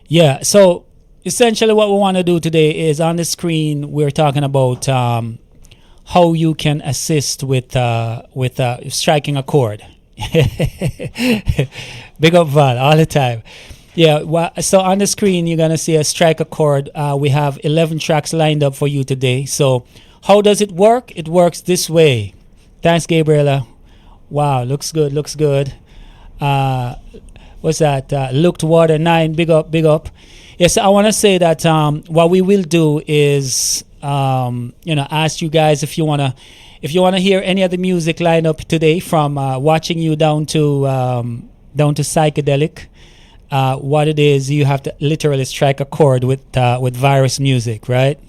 Yeah. So essentially, what we want to do today is on the screen. We're talking about how you can assist with striking a chord. Big up Val all the time. Yeah. So on the screen, you're gonna see a strike a chord. We have 11 tracks lined up for you today. So how does it work? It works this way. Thanks, Gabriela. Wow, looks good. Looks good. What's that? Looked Water 9. Big up. Big up. Yes, I want to say that what we will do is ask you guys if you wanna hear any of the music lineup today, from watching you down to psychedelic. What it is, you have to literally strike a chord with virus music, right?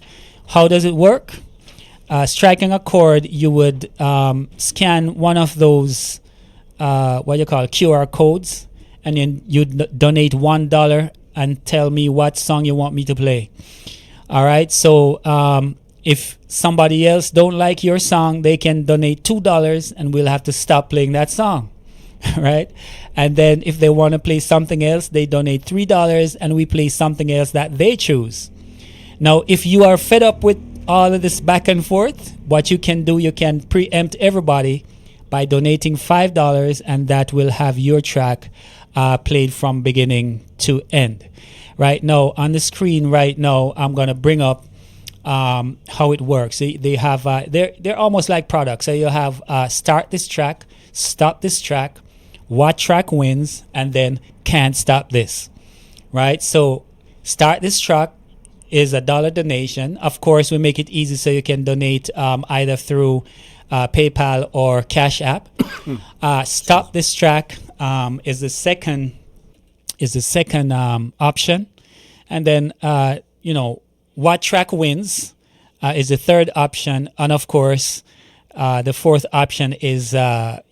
How does it work? Striking a chord, you would scan one of those what you call QR codes, and then you donate $1 and tell me what song you want me to play. All right. So if somebody else don't like your song, they can donate $2, and we'll have to stop playing that song. Right. And then if they want to play something else, they donate $3, and we play something else that they choose. Now, if you are fed up with all of this back and forth, what you can do, you can preempt everybody by donating $5, and that will have your track played from beginning to end. Right now on the screen right now, I'm gonna bring up how it works. They have they're almost like products. So you have start this track, stop this track, what track wins, and then can't stop this. Right. So start this track is $1 donation. Of course, we make it easy so you can donate either through PayPal or Cash App. Stop this track is the second option, and then what track wins is the third option, and of course the fourth option is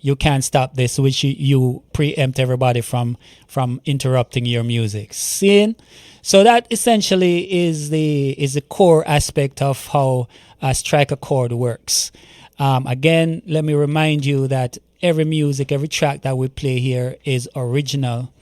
you can't stop this, which you preempt everybody from interrupting your music. Seeing? So that essentially is the core aspect of how strike a chord works. Again, let me remind you that every track that we play here is original.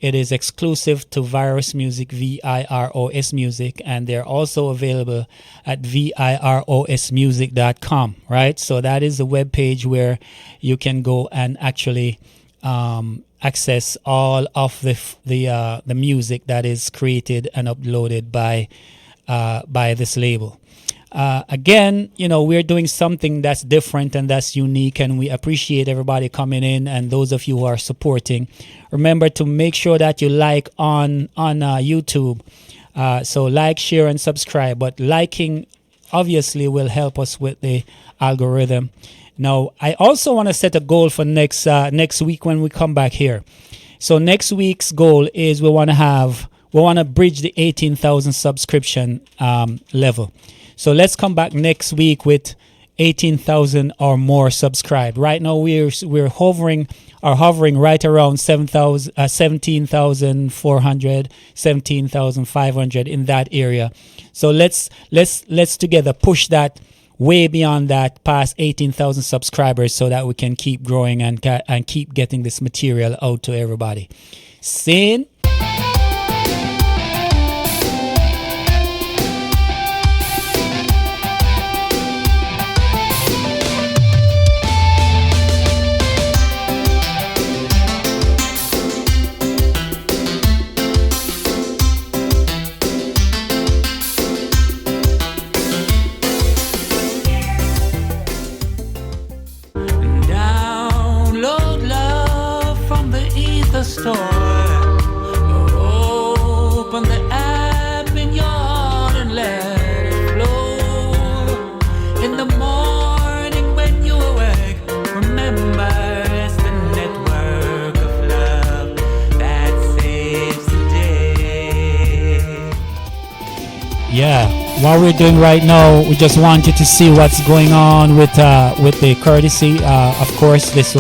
It is exclusive to Virus Music, VIROS Music, and they're also available at virosmusic.com, right? So that is the webpage where you can go and actually access all of the music that is created and uploaded by this label. Again, we're doing something that's different and that's unique, and we appreciate everybody coming in and those of you who are supporting. Remember to make sure that you like on YouTube. So like, share, and subscribe. But liking obviously will help us with the algorithm. Now, I also want to set a goal for next week when we come back here. So next week's goal is we want to bridge the 18,000 subscription level. So let's come back next week with 18,000 or more subscribed. Right now we're hovering right around 17,400, 17,500 in that area. So let's together push that way beyond that, past 18,000 subscribers, so that we can keep growing and keep getting this material out to everybody. Seen? Store. Open the app in your heart and let it flow. In the morning when you awake, remember it's the network of love that saves the day. Yeah, what we're doing right now, we just want you to see what's going on with the courtesy. Of course, this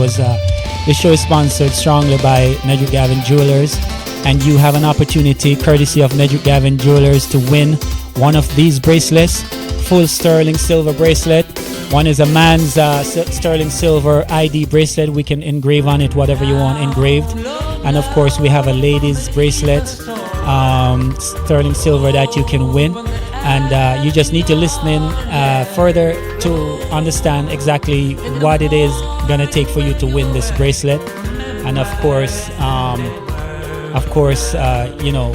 show is sponsored strongly by Nedrick Gavin Jewelers, and you have an opportunity, courtesy of Nedrick Gavin Jewelers, to win one of these bracelets, full sterling silver bracelet. One is a man's sterling silver ID bracelet. We can engrave on it whatever you want engraved. And of course, we have a ladies bracelet. sterling silver that you can win. And you just need to listen in further to understand exactly what it is going to take for you to win this bracelet. And of course, you know,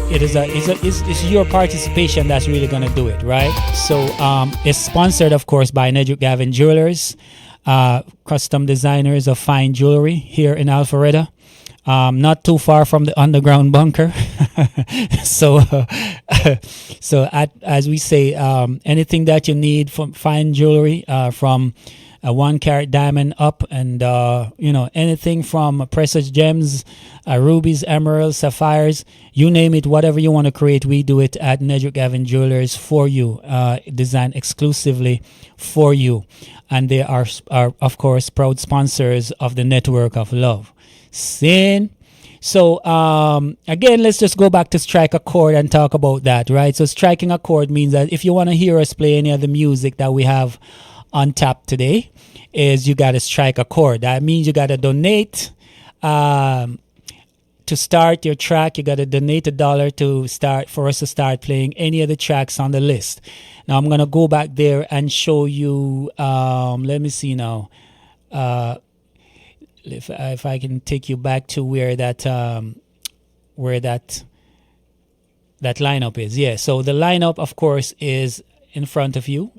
it's your participation that's really going to do it, right? So it's sponsored, of course, by Nedrick Gavin Jewelers, custom designers of fine jewelry here in Alpharetta. Not too far from the underground bunker. So as we say, anything that you need from fine jewelry, from a 1 carat diamond up, and you know, anything from precious gems, rubies, emeralds, sapphires, you name it, whatever you want to create, we do it at Nedrick Gavin Jewelers for you, designed exclusively for you. And they are of course proud sponsors of the Network of Love. Sin. So again, let's just go back to strike a chord and talk about that, right? So striking a chord means that if you want to hear us play any of the music that we have on tap today, is you got to strike a chord. That means you got to donate to start your track. You got to donate $1 to start, for us to start playing any of the tracks on the list. Now I'm gonna go back there and show you. Let me see now. If I can take you back to where that lineup is. Yeah, so the lineup, of course, is in front of you.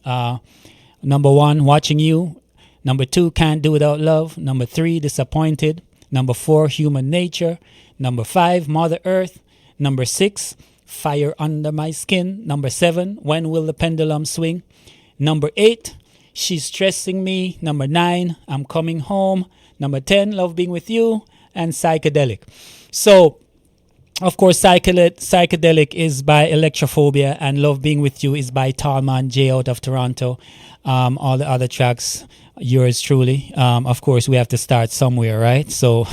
Number 1, Watching You. Number 2, Can't Do Without Love. Number 3, Disappointed. Number 4, Human Nature. Number 5, Mother Earth. Number 6, Fire Under My Skin. Number 7, When Will the Pendulum Swing. Number 8, She's Stressing Me. Number 9, I'm Coming Home. Number 10, Love Being With You, and Psychedelic. So, of course, Psychedelic is by Electrophobia, and Love Being With You is by Tallman J out of Toronto. All the other tracks, yours truly. Of course, we have to start somewhere, right? So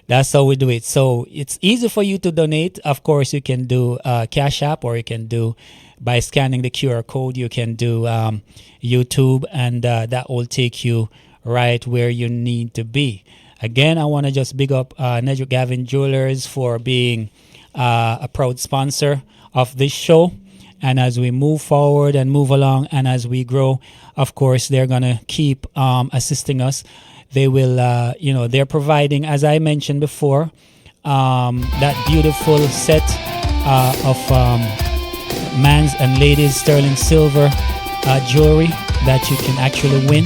that's how we do it. So it's easy for you to donate. Of course, you can do Cash App, or you can do by scanning the QR code. You can do YouTube, and that will take you right where you need to be. Again, I want to just big up Nedrick Gavin Jewelers for being a proud sponsor of this show. And as we move forward and move along, and as we grow, of course, they're going to keep assisting us. They will, you know, they're providing, as I mentioned before, that beautiful set of man's and ladies sterling silver jewelry that you can actually win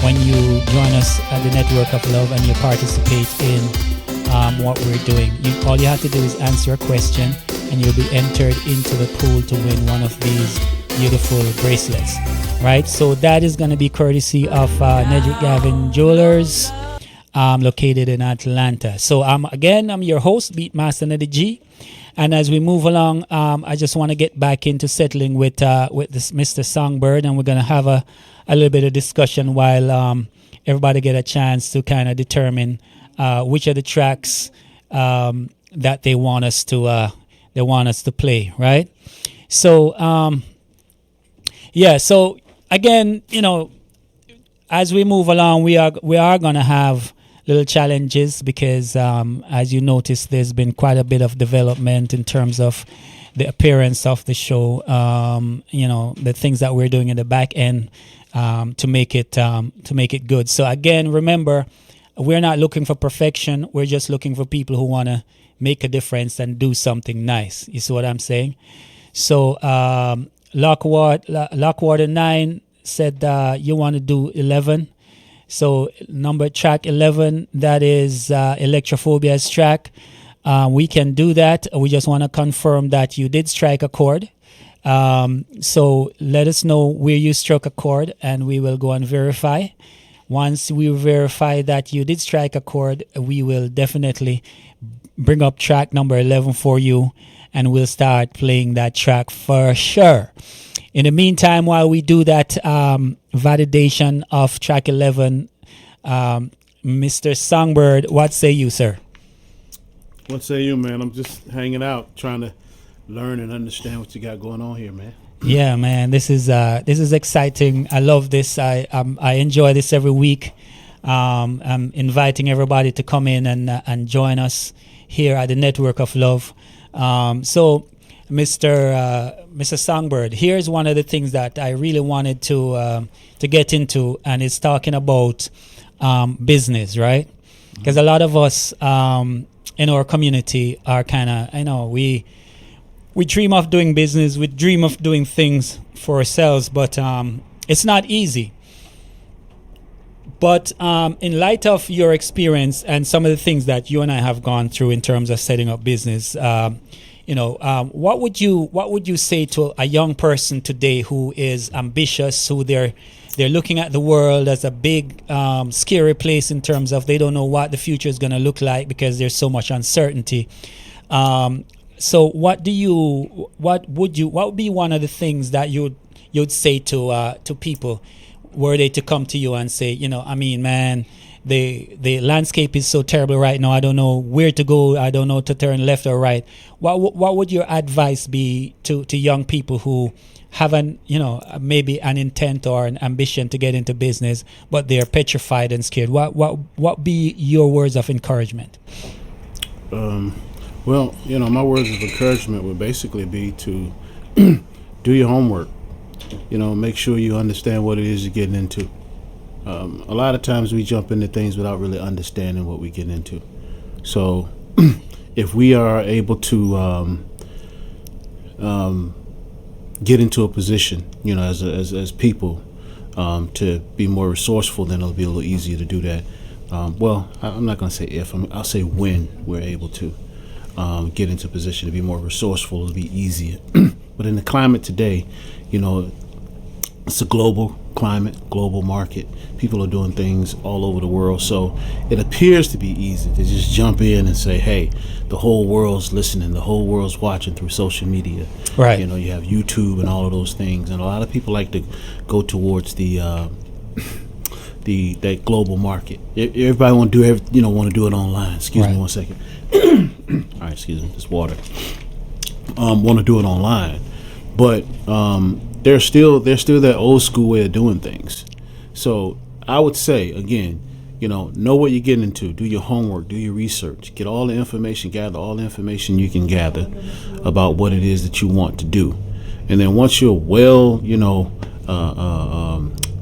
when you join us at the Network of Love and you participate in what we're doing. All you have to do is answer a question, and you'll be entered into the pool to win one of these beautiful bracelets, right? So that is going to be courtesy of Nedrick Gavin Jewelers, located in Atlanta. So I'm your host, Beatmaster Neddy G. And as we move along, I just want to get back into settling with this Mr. Songbird, and we're going to have a little bit of discussion while everybody get a chance to kind of determine which of the tracks that they want us to play, right? So so again, you know, as we move along, we are going to have little challenges because as you notice, there's been quite a bit of development in terms of the appearance of the show, you know, the things that we're doing in the back end to make it good. So again, remember, we're not looking for perfection. We're just looking for people who want to make a difference and do something nice. You see what I'm saying? So Lockwater 9 said you want to do 11. So track 11, that is Electrophobia's track. We can do that. We just want to confirm that you did strike a chord. So let us know where you struck a chord, and we will go and verify. Once we verify that you did strike a chord, we will definitely bring up track number 11 for you, and we'll start playing that track for sure. In the meantime, while we do that validation of track 11, Mr. Songbird, what say you, sir? What say you, man? I'm just hanging out, trying to learn and understand what you got going on here, man. Yeah, man, this is exciting. I love this. I enjoy this every week. I'm inviting everybody to come in and join us here at the Network of Love. So, Mr. Songbird, here's one of the things that I really wanted to get into, and it's talking about business, right? Because a lot of us in our community are kind of, we dream of doing business, we dream of doing things for ourselves, but it's not easy. But in light of your experience and some of the things that you and I have gone through in terms of setting up business, what would you say to a young person today who is ambitious, who they're looking at the world as a big scary place in terms of they don't know what the future is going to look like because there's so much uncertainty. So what would be one of the things that you'd say to people were they to come to you and say, man, the landscape is so terrible right now, I don't know where to go, I don't know to turn left or right. What would your advice be to young people who have maybe an intent or an ambition to get into business, but they're petrified and scared? What be your words of encouragement? Well, my words of encouragement would basically be to do your homework. Make sure you understand what it is you're getting into. A lot of times we jump into things without really understanding what we get into. So if we are able to get into a position, as people, to be more resourceful, then it'll be a little easier to do that. Well, I'm not going to say if, I'll say when we're able to get into a position to be more resourceful, it'll be easier. But in the climate today, it's a global climate, global market. People are doing things all over the world. So it appears to be easy to just jump in and say, hey, the whole world's listening, the whole world's watching through social media. Right. You have YouTube and all of those things. And a lot of people like to go towards that global market. Everybody want to do it online. Excuse me 1 second. All right, excuse me, this water. Want to do it online. But there's still that old school way of doing things. So I would say, again, know what you're getting into. Do your homework. Do your research. Get all the information. Gather all the information you can gather about what it is that you want to do. And then once you're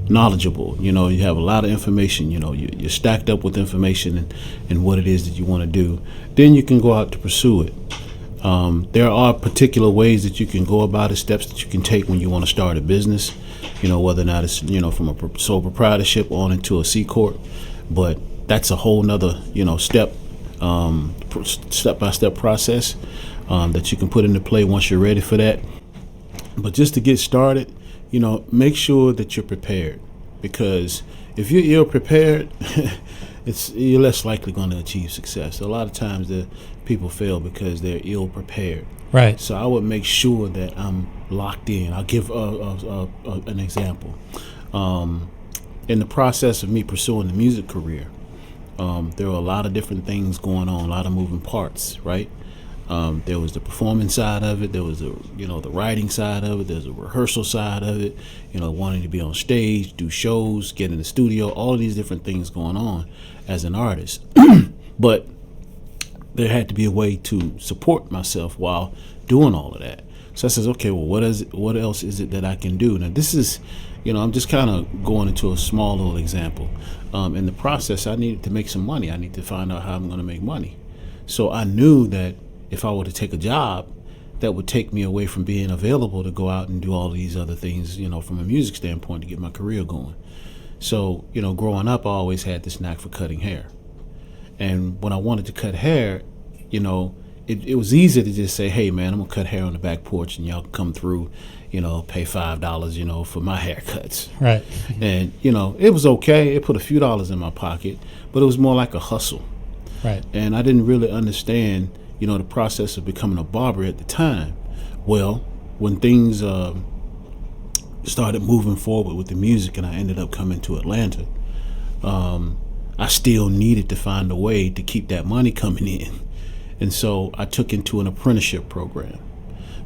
knowledgeable, you have a lot of information, you're stacked up with information and what it is that you want to do, then you can go out to pursue it. There are particular ways that you can go about it, steps that you can take when you want to start a business, whether or not it's, from a sole proprietorship on into a C Corp. But that's a whole nother, step-by-step process that you can put into play once you're ready for that. But just to get started, make sure that you're prepared, because if you're ill prepared, you're less likely going to achieve success. A lot of times the people fail because they're ill prepared. Right. So I would make sure that I'm locked in. I'll give an example. In the process of me pursuing the music career, there were a lot of different things going on, a lot of moving parts, right? There was the performance side of it. There was the writing side of it. There's a rehearsal side of it. Wanting to be on stage, do shows, get in the studio, all of these different things going on as an artist. But there had to be a way to support myself while doing all of that. So I says, okay, well, what else is it that I can do? Now this is, I'm just kind of going into a small little example. In the process, I needed to make some money. I need to find out how I'm going to make money. So I knew that if I were to take a job, that would take me away from being available to go out and do all these other things, from a music standpoint, to get my career going. So, growing up, I always had this knack for cutting hair. And when I wanted to cut hair, it was easy to just say, hey, man, I'm going to cut hair on the back porch and y'all come through, pay $5, for my haircuts. Right. And, it was okay. It put a few dollars in my pocket, but it was more like a hustle. Right. And I didn't really understand, the process of becoming a barber at the time. Well, when things started moving forward with the music and I ended up coming to Atlanta, I still needed to find a way to keep that money coming in. And so I took into an apprenticeship program,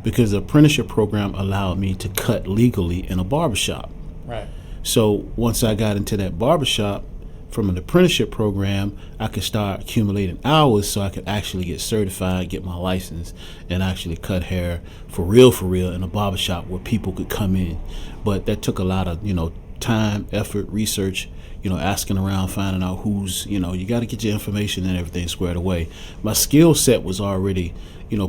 because the apprenticeship program allowed me to cut legally in a barbershop. Right. So once I got into that barbershop, from an apprenticeship program, I could start accumulating hours so I could actually get certified, get my license, and actually cut hair for real in a barbershop where people could come in. But that took a lot of, time, effort, research, asking around, finding out who's, you got to get your information and everything squared away. My skill set was already,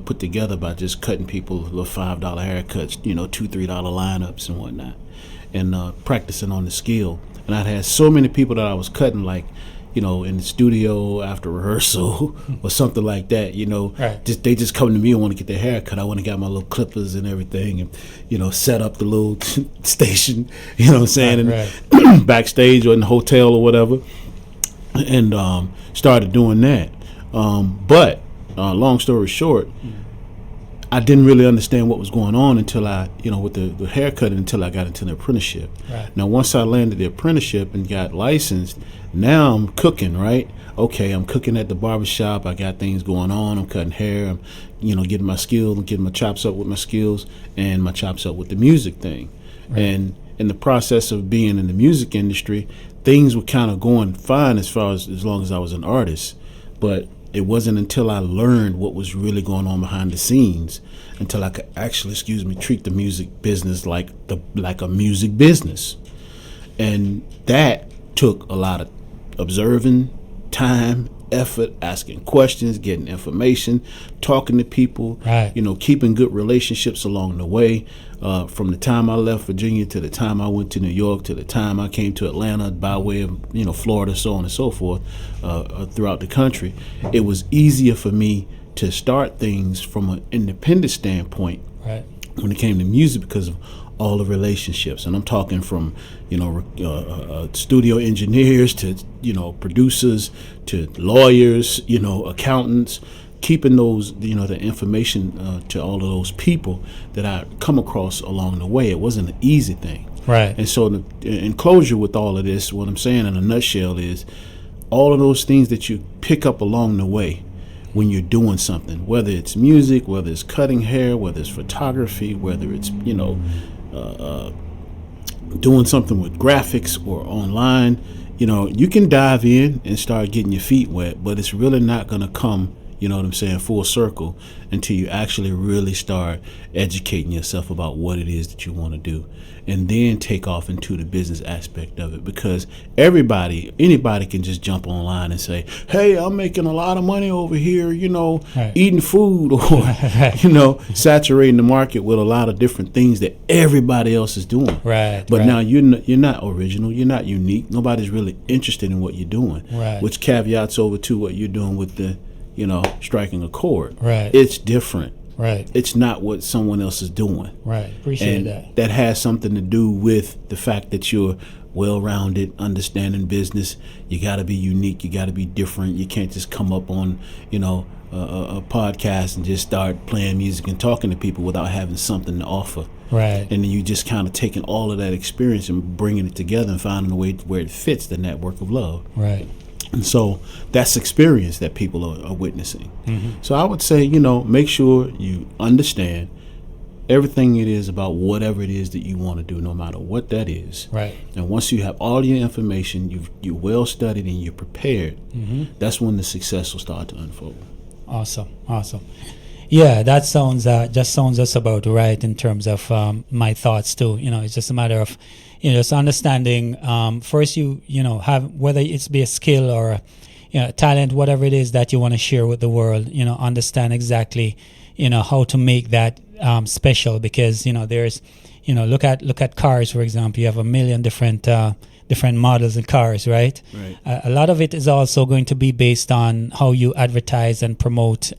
put together by just cutting people little $5 haircuts, $2-3 lineups and whatnot, and practicing on the skill. And I'd had so many people that I was cutting, like, in the studio after rehearsal or something like that, Right. they just come to me and want to get their hair cut. I want to get my little clippers and everything and, set up the little station, what I'm saying, and backstage or in the hotel or whatever, and started doing that. But long story short, I didn't really understand what was going on until I, with the haircut, until I got into the apprenticeship. Right. Now, once I landed the apprenticeship and got licensed, now I'm cooking, right? Okay, I'm cooking at the barbershop. I got things going on. I'm cutting hair. I'm, getting my skills, I'm getting my chops up with my skills and my chops up with the music thing. Right. And in the process of being in the music industry, things were kind of going fine as long as I was an artist. But it wasn't until I learned what was really going on behind the scenes until I could actually, treat the music business like a music business. And that took a lot of observing, time, effort, asking questions, getting information, talking to people, right. Keeping good relationships along the way. From the time I left Virginia to the time I went to New York to the time I came to Atlanta by way of Florida, so on and so forth, throughout the country, it was easier for me to start things from an independent standpoint, right, when it came to music because of all the relationships. And I'm talking from studio engineers to producers to lawyers, accountants, keeping those, the information to all of those people that I come across along the way. It wasn't an easy thing. Right. And so in closure with all of this, what I'm saying in a nutshell is all of those things that you pick up along the way when you're doing something, whether it's music, whether it's cutting hair, whether it's photography, whether it's, doing something with graphics or online, you can dive in and start getting your feet wet, but it's really not going to come, full circle until you actually really start educating yourself about what it is that you want to do, and then take off into the business aspect of it. Because anybody can just jump online and say, hey, I'm making a lot of money over here, right. eating food, or, saturating the market with a lot of different things that everybody else is doing. Right. But right. now you're not original, you're not unique, nobody's really interested in what you're doing, right. which caveats over to what you're doing with the striking a chord. Right. It's different. Right. It's not what someone else is doing. Right. Appreciate and that. That has something to do with the fact that you're well-rounded, understanding business. You got to be unique. You got to be different. You can't just come up on, a podcast and just start playing music and talking to people without having something to offer. Right. And then you just kind of taking all of that experience and bringing it together and finding a way where it fits the network of love. Right. And so that's experience that people are witnessing. Mm-hmm. So I would say, make sure you understand everything it is about whatever it is that you want to do, no matter what that is. Right. And once you have all your information, you're well studied and you're prepared, mm-hmm. that's when the success will start to unfold. Awesome. Yeah, that sounds just about right in terms of my thoughts too. It's just a matter of just understanding. First, you have, whether it's be a skill or talent, whatever it is that you want to share with the world. Understand exactly how to make that special, because there's look at cars, for example. You have a million different models in cars, right? Right. A lot of it is also going to be based on how you advertise and promote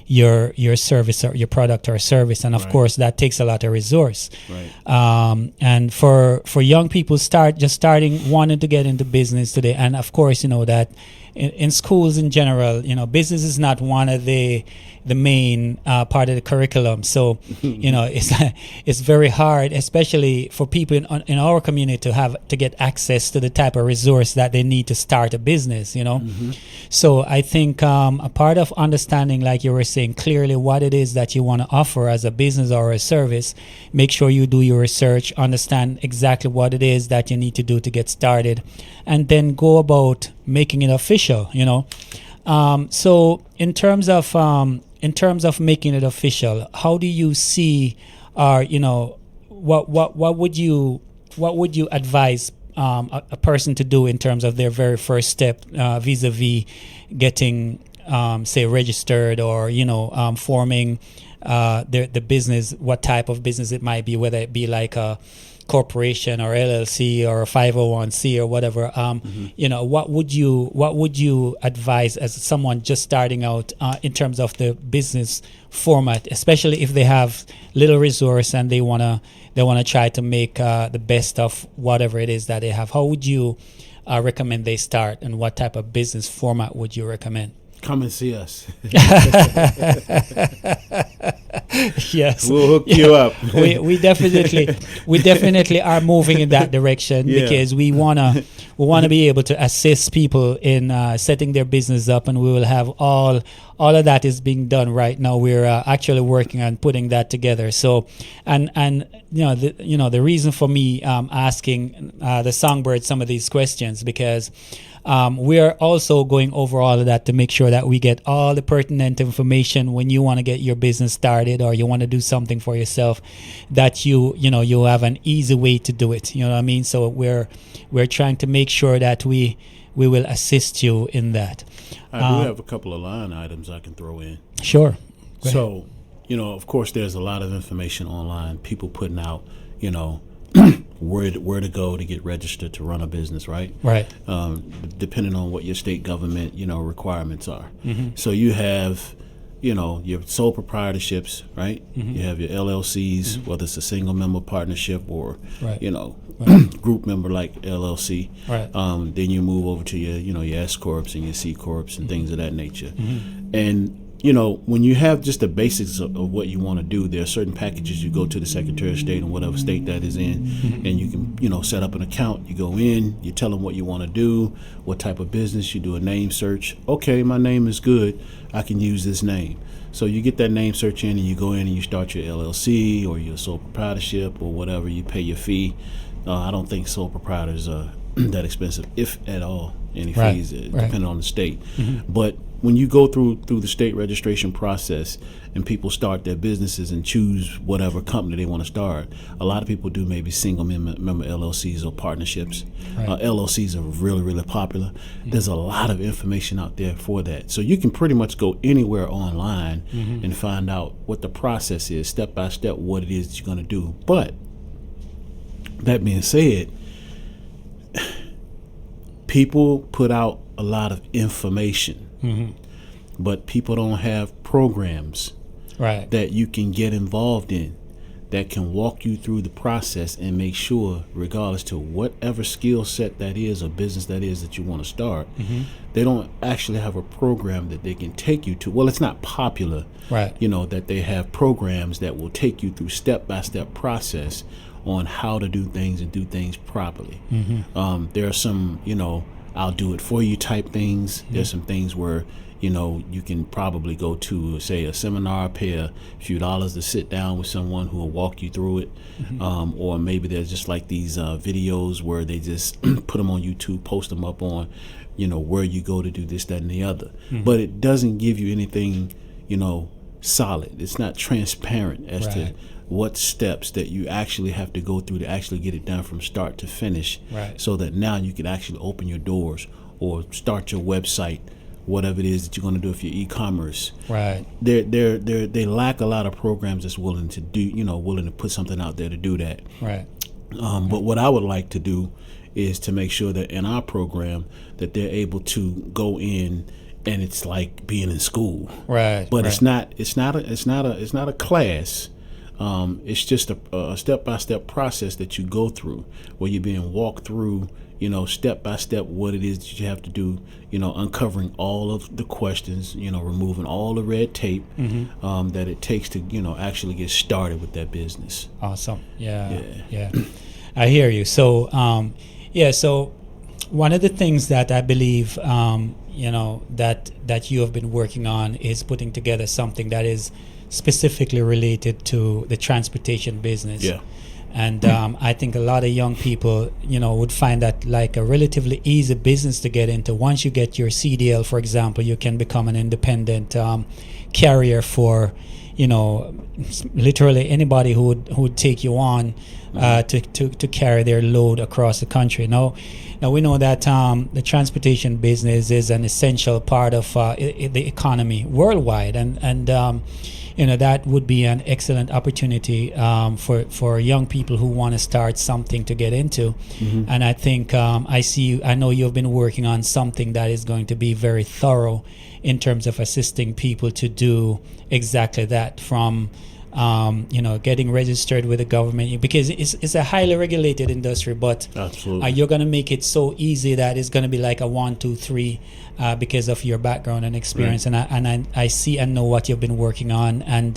your service or your product or service, and of Right. course that takes a lot of resource. Right. And for young people starting wanting to get into business today, and of course that in schools in general, business is not one of the main part of the curriculum. So, it's very hard, especially for people in our community to get access to the type of resource that they need to start a business. So I think a part of understanding, like you were saying, clearly what it is that you want to offer as a business or a service. Make sure you do your research, understand exactly what it is that you need to do to get started, and then go about making it official. So in terms of making it official, how do you see, what would you advise a person to do in terms of their very first step vis-a-vis getting, say, registered, or forming the business, what type of business it might be, whether it be like a corporation or LLC or a 501c or whatever. What would you advise as someone just starting out in terms of the business format, especially if they have little resource and they wanna try to make the best of whatever it is that they have? How would you recommend they start, and what type of business format would you recommend? Come and see us. Yes, we'll hook you up. we definitely are moving in that direction, because we wanna be able to assist people in setting their business up, and we will have all of that is being done right now. We're actually working on putting that together. So, and the reason for me asking the Songbird some of these questions, because we are also going over all of that to make sure that we get all the pertinent information when you want to get your business started, or you want to do something for yourself, that you have an easy way to do it. You know what I mean? So we're trying to make sure that we will assist you in that. I do have a couple of line items I can throw in. Sure. So, of course, there's a lot of information online. People putting out, where to go to get registered to run a business, right? Right. Depending on what your state government, requirements are. So you have, your sole proprietorships, right? You have your LLCs, whether it's a single member partnership or, group member like LLC. Right. Then you move over to your, your S corps and your C corps and things of that nature. And when you have just the basics of what you want to do, there are certain packages you go to the Secretary of State in whatever state that is in, and you can, set up an account. You go in, you tell them what you want to do, what type of business, you do a name search. Okay, my name is good. I can use this name. So you get that name search in, and you go in and you start your LLC or your sole proprietorship or whatever. You pay your fee. I don't think sole proprietors are that expensive, if at all, any fees, depending on the state. But when you go through the state registration process and people start their businesses and choose whatever company they want to start, a lot of people do maybe single member LLCs or partnerships. LLCs are really, really popular. There's a lot of information out there for that. So you can pretty much go anywhere online and find out what the process is, step by step, what it is that you're going to do. But that being said, people put out a lot of information, but people don't have programs that you can get involved in that can walk you through the process and make sure, regardless to whatever skill set that is or business that is that you want to start, they don't actually have a program that they can take you to. Well, it's not popular, that they have programs that will take you through step-by-step process on how to do things and do things properly. There are some, I'll do it for you type things. There's some things where, you can probably go to, say, a seminar, pay a few dollars to sit down with someone who will walk you through it. Or maybe there's just like these videos where they just put them on YouTube, post them up on, where you go to do this, that, and the other. But it doesn't give you anything, solid. It's not transparent as to what steps that you actually have to go through to actually get it done from start to finish, so that now you can actually open your doors or start your website, whatever it is that you're going to do for your e-commerce. They lack a lot of programs that's willing to do, willing to put something out there to do that. But what I would like to do is to make sure that in our program that they're able to go in and it's like being in school. But it's not a class. It's just a step-by-step process that you go through, where you're being walked through, step by step, what it is that you have to do, uncovering all of the questions, removing all the red tape that it takes to, actually get started with that business. Awesome. Yeah. I hear you. So, so one of the things that I believe, that you have been working on is putting together something that is specifically related to the transportation business. Yeah. And I think a lot of young people, would find that like a relatively easy business to get into. Once you get your CDL, for example, you can become an independent carrier for, literally anybody who would take you on to carry their load across the country. Now we know that the transportation business is an essential part of the economy worldwide, and that would be an excellent opportunity for young people who want to start something to get into. And I think I know you've been working on something that is going to be very thorough in terms of assisting people to do exactly that, from getting registered with the government, because it's a highly regulated industry, but absolutely, you're going to make it so easy that it's going to be like a 1, 2, 3 because of your background and experience. Right. And I see and know what you've been working on, and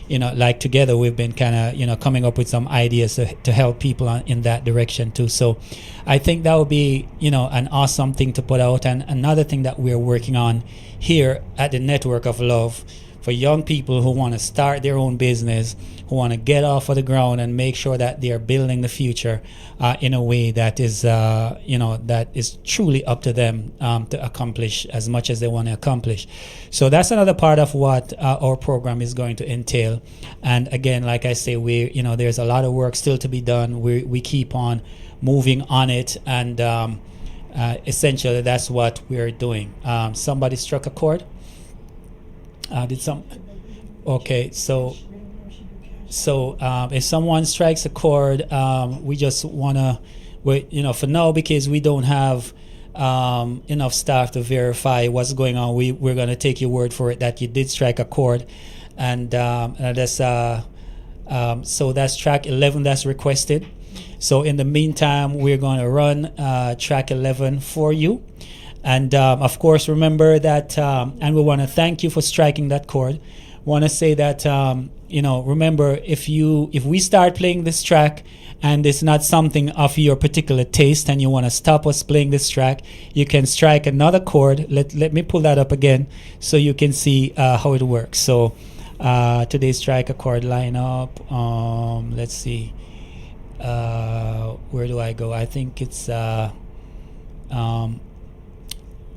like together we've been kind of coming up with some ideas to help people in that direction too. So I think that would be an awesome thing to put out. And another thing that we're working on here at the Network of Love, for young people who want to start their own business, who want to get off of the ground and make sure that they are building the future in a way that is, that is truly up to them to accomplish as much as they want to accomplish. So that's another part of what our program is going to entail. And again, like I say, there's a lot of work still to be done. We keep on moving on it, and essentially that's what we're doing. Somebody struck a chord. Okay, so if someone strikes a chord, we just want to, for now, because we don't have enough staff to verify what's going on, we're going to take your word for it that you did strike a chord. And that's so that's track 11 that's requested. So in the meantime, we're going to run track 11 for you. And of course, remember that, and we want to thank you for striking that chord. Want to say that, remember, if we start playing this track and it's not something of your particular taste and you want to stop us playing this track, you can strike another chord. Let me pull that up again so you can see how it works. So today's strike a chord lineup. Let's see. Where do I go? I think it's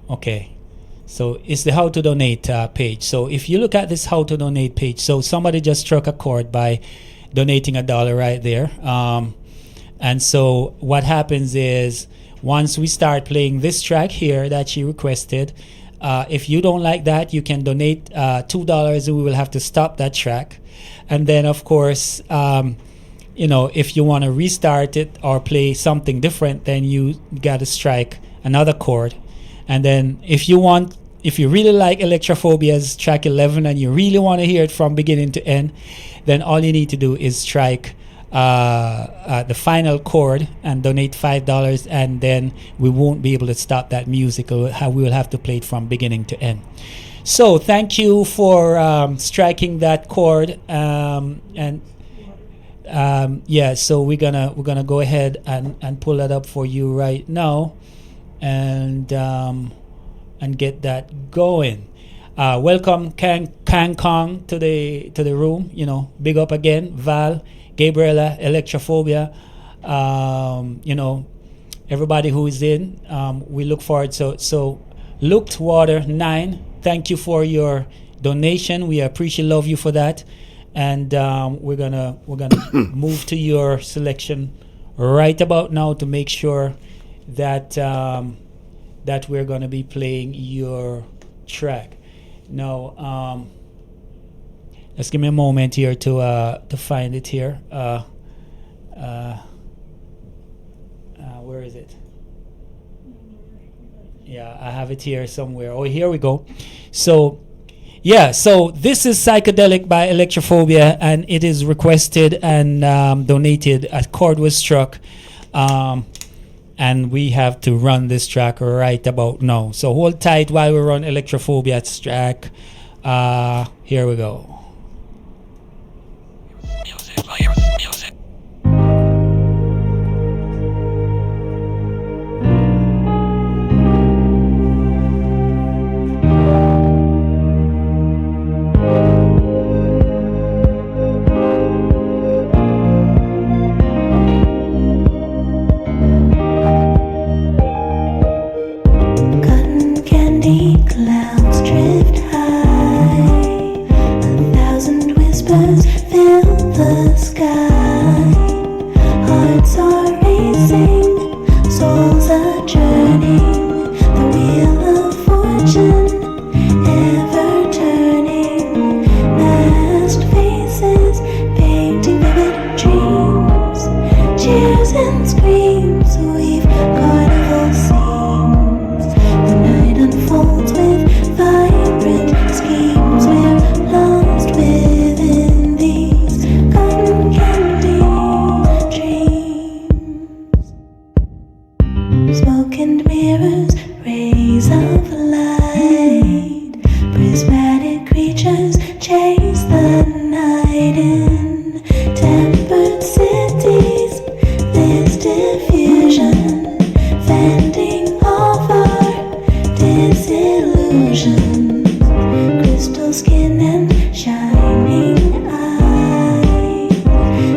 okay, so it's the how to donate page. So if you look at this how to donate page, so somebody just struck a chord by donating $1 right there. And so what happens is, once we start playing this track here that she requested, if you don't like that, you can donate $2 and we will have to stop that track. And then of course, if you want to restart it or play something different, then you got to strike another chord. And then if you really like Electrophobia's track 11 and you really want to hear it from beginning to end, then all you need to do is strike the final chord and donate $5, and then we won't be able to stop that music. We will have to play it from beginning to end. So thank you for striking that chord, so we're gonna go ahead and pull that up for you right now, and get that going. Welcome Kang Kong to the room. Big up again, Val, Gabriella, Electrophobia. Everybody who is in. We look forward. So Looked Water 9. Thank you for your donation. We love you for that. And we're gonna move to your selection right about now to make sure that that we're gonna be playing your track. Now, let's give me a moment here to find it here. Where is it? Yeah, I have it here somewhere. Oh, here we go. So, Yeah, so this is Psychedelic by Electrophobia, and it is requested and donated. A chord was struck, and we have to run this track right about now. So hold tight while we run Electrophobia's track. Here we go. Cotton candy clouds drift high. A thousand whispers fill the sky. Hearts are racing, souls are churning. The wheel of fortune ever turning. Masked faces painting vivid dreams. Cheers and screams weave carnival scenes. The night unfolds with vibrant schemes. We're lost within these cotton candy dreams. Smoke and mirrors, rays of light. Prismatic creatures chase the night in tempered cities. This diffusion, fending off our disillusions. Crystal skin and shining eyes.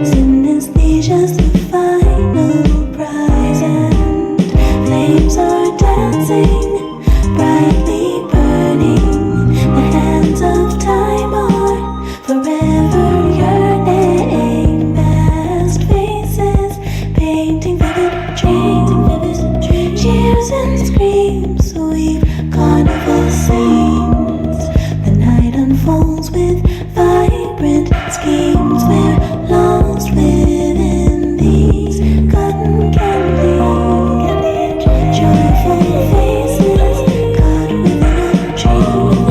Synesthesia's the final prize, and flames are dancing, brightly burning. The hands of time are forever yearning. Masked faces painting vivid dreams. Cheers and screams weave carnival scenes. The night unfolds with vibrant schemes. We're lost within these cotton candy joyful faces caught within a dream.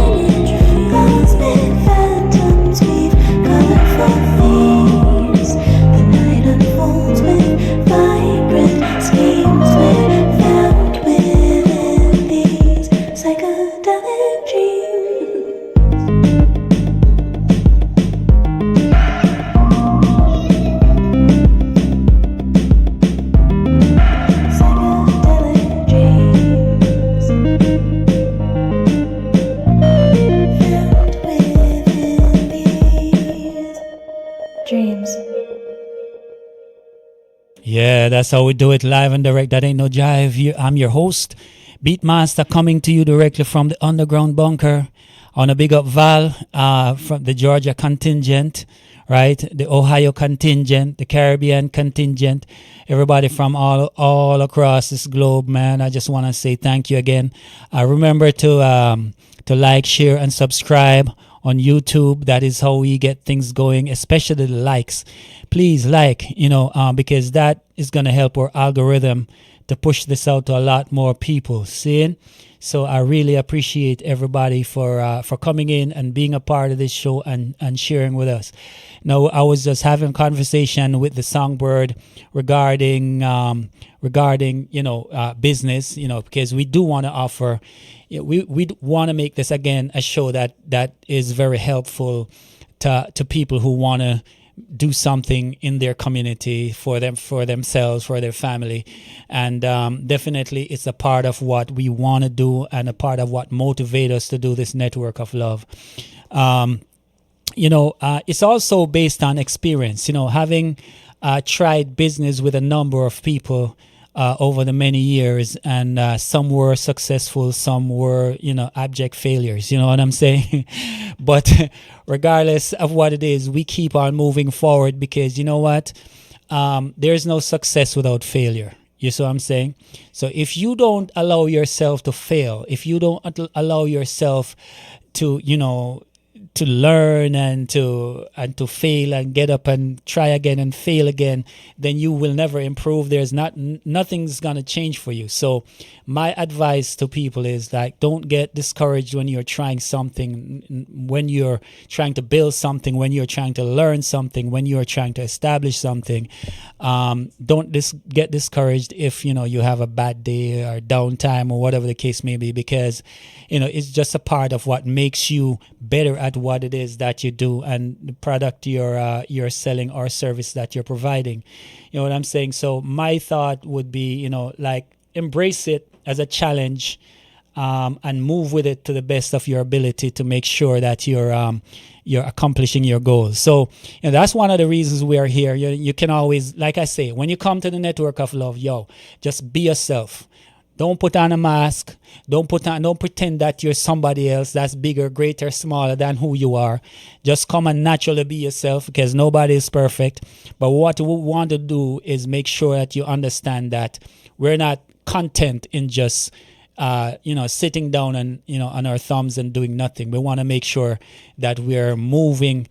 Cosmic phantoms weave colorful themes. The night unfolds with vibrant schemes. We're found within these psychedelic dreams. Psychedelic dreams. Found within these dreams. Yeah, that's how we do it, live and direct. That ain't no jive. I'm your host, Beatmaster, coming to you directly from the underground bunker. On a big up Val from the Georgia contingent, right? The Ohio contingent, the Caribbean contingent, everybody from all across this globe, man. I just want to say thank you again. Remember to like, share, and subscribe on YouTube. That is how we get things going, especially the likes. Please like, because that is going to help our algorithm to push this out to a lot more people. Seeing? So I really appreciate everybody for coming in and being a part of this show and sharing with us. Now, I was just having a conversation with the Songbird regarding business, because we do want to offer, we want to make this again a show that is very helpful to people who want to do something in their community for themselves, for their family, and definitely it's a part of what we want to do and a part of what motivates us to do this network of love. It's also based on experience. Having tried business with a number of people over the many years, and some were successful, some were, abject failures. You know what I'm saying? But regardless of what it is, we keep on moving forward because you know what? There's no success without failure. You see what I'm saying? So if you don't allow yourself to fail, if you don't allow yourself to, to learn and to fail and get up and try again and fail again, then you will never improve. There's nothing's gonna change for you. So my advice to people is like, don't get discouraged when you're trying something, when you're trying to build something, when you're trying to learn something, when you're trying to establish something. Don't get discouraged if you have a bad day or downtime or whatever the case may be, because it's just a part of what makes you better at what it is that you do and the product you're selling or service that you're providing. You know what I'm saying? So my thought would be, like, embrace it as a challenge, and move with it to the best of your ability to make sure that you're accomplishing your goals. So that's one of the reasons we are here. You can always, like I say, when you come to the Network of Love, just be yourself. Don't put on a mask. Don't pretend that you're somebody else that's bigger, greater, smaller than who you are. Just come and naturally be yourself, because nobody is perfect. But what we want to do is make sure that you understand that we're not content in just sitting down and on our thumbs and doing nothing. We want to make sure that we're moving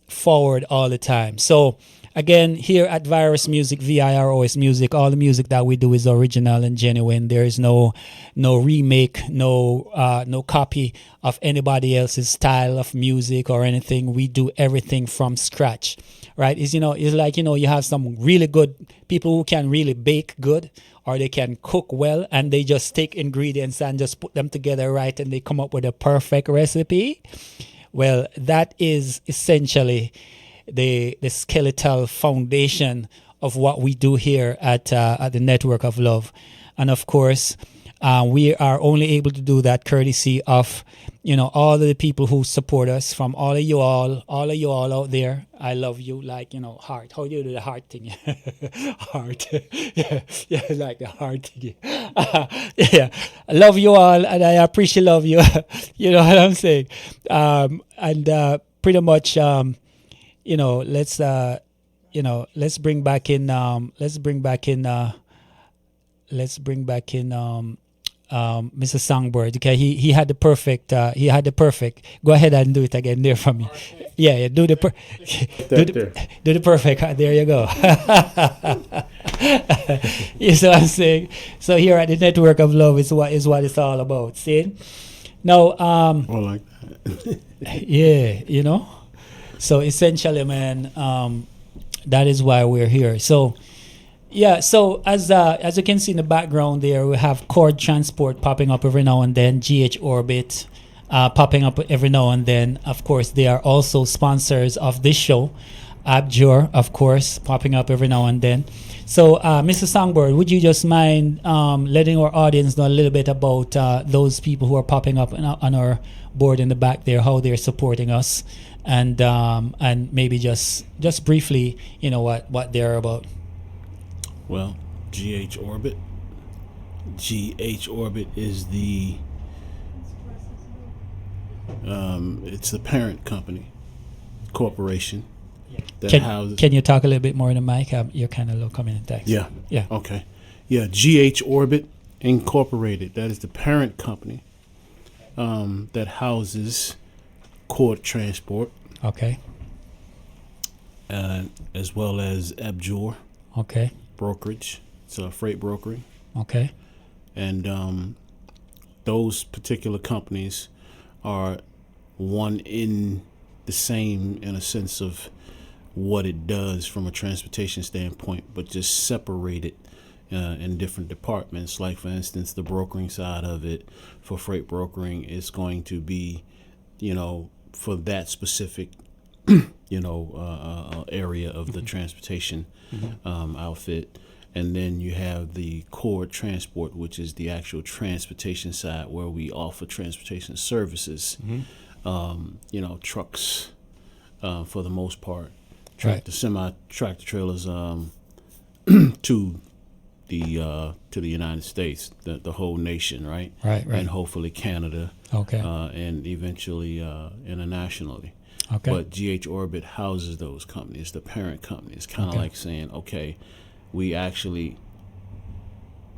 forward all the time. So again, here at Virus Music, VIROS Music, all the music that we do is original and genuine. There is no remake, no copy of anybody else's style of music or anything. We do everything from scratch, right? It's like you have some really good people who can really bake good, or they can cook well, and they just take ingredients and just put them together right, and they come up with a perfect recipe. Well, that is essentially the skeletal foundation of what we do here at the Network of Love. And of course, we are only able to do that courtesy of all of the people who support us, from all of you all out there. I love you, like heart. How do you do the heart thing? Heart. yeah, like the heart thing. Yeah, I love you all, and I appreciate love you. You know what I'm saying? And pretty much, let's bring back in Mr. Songbird. Okay, he had the perfect. Go ahead and do it again there for me. Yeah. Do the perfect. There you go. You see what I'm saying? So here at the Network of Love is what it's all about. See? Now, More like that. yeah, So essentially, man, that is why we're here. So. Yeah, so as you can see in the background there, we have Chord Transport popping up every now and then, GH Orbit popping up every now and then. Of course, they are also sponsors of this show. Abjure, of course, popping up every now and then. So, Mr. Songbird, would you just mind letting our audience know a little bit about those people who are popping up on our board in the back there, how they're supporting us, and maybe just briefly, what they're about. Well, GH Orbit. GH Orbit is it's the parent company, corporation that houses. Can you talk a little bit more in the mic? You're kind of low coming in text. Yeah. Yeah. Okay. Yeah. GH Orbit Incorporated. That is the parent company that houses Chord Transport. Okay. As well as Abjure. Okay. Brokerage. It's a freight brokering. Okay. And those particular companies are one in the same in a sense of what it does from a transportation standpoint, but just separated in different departments. Like, for instance, the brokering side of it for freight brokering is going to be, for that specific, area of the transportation outfit. And then you have the Chord Transport, which is the actual transportation side where we offer transportation services, trucks for the most part, the semi-tractor trailers to the United States, the whole nation, right? Right. And hopefully Canada, and eventually internationally. Okay. But GH Orbit houses those companies, the parent company. It's kind of like saying, okay, we actually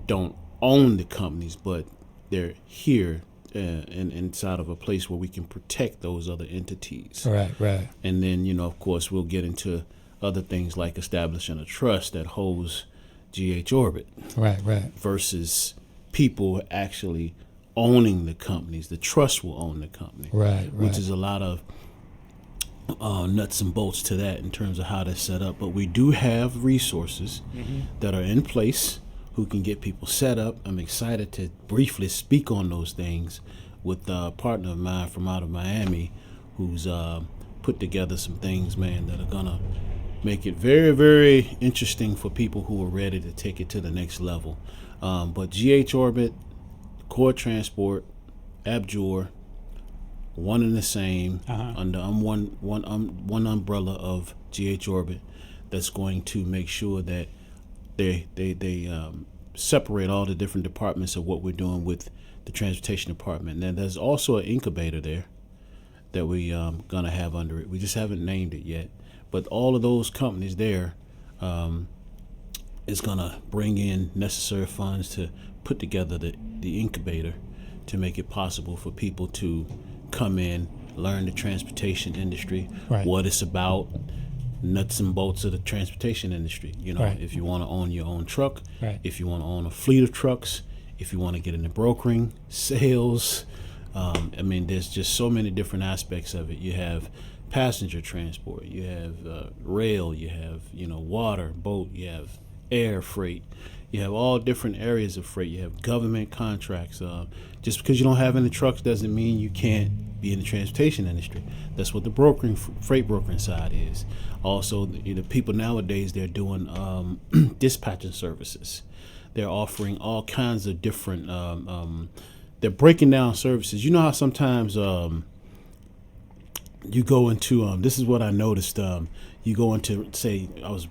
don't own the companies, but they're here inside of a place where we can protect those other entities. Right, right. And then, of course, we'll get into other things like establishing a trust that holds GH Orbit. Right, right. Versus people actually owning the companies. The trust will own the company. Right, right. Which is a lot of nuts and bolts to that in terms of how that's set up. But we do have resources that are in place who can get people set up. I'm excited to briefly speak on those things with a partner of mine from out of Miami who's put together some things, man, that are going to make it very, very interesting for people who are ready to take it to the next level. But GH Orbit, Chord Transport, Abjure, one and the same, under one umbrella of GH Orbit, that's going to make sure that they separate all the different departments of what we're doing with the transportation department. And there's also an incubator there that we gonna have under it. We just haven't named it yet, but all of those companies there is gonna bring in necessary funds to put together the incubator to make it possible for people to come in, learn the transportation industry, Right. what it's about, nuts and bolts of the transportation industry. Right. If you want to own your own truck, Right. if you want to own a fleet of trucks, if you want to get into brokering, sales, there's just so many different aspects of it. You have passenger transport, you have rail, you have water, boat, you have air freight, you have all different areas of freight. You have government contracts. Just because you don't have any trucks doesn't mean you can't be in the transportation industry. That's what the brokering, freight brokering side is. Also, the people nowadays, they're doing dispatching services. They're offering all kinds of different. They're breaking down services. You know how sometimes you go into this is what I noticed. You go into, say, I was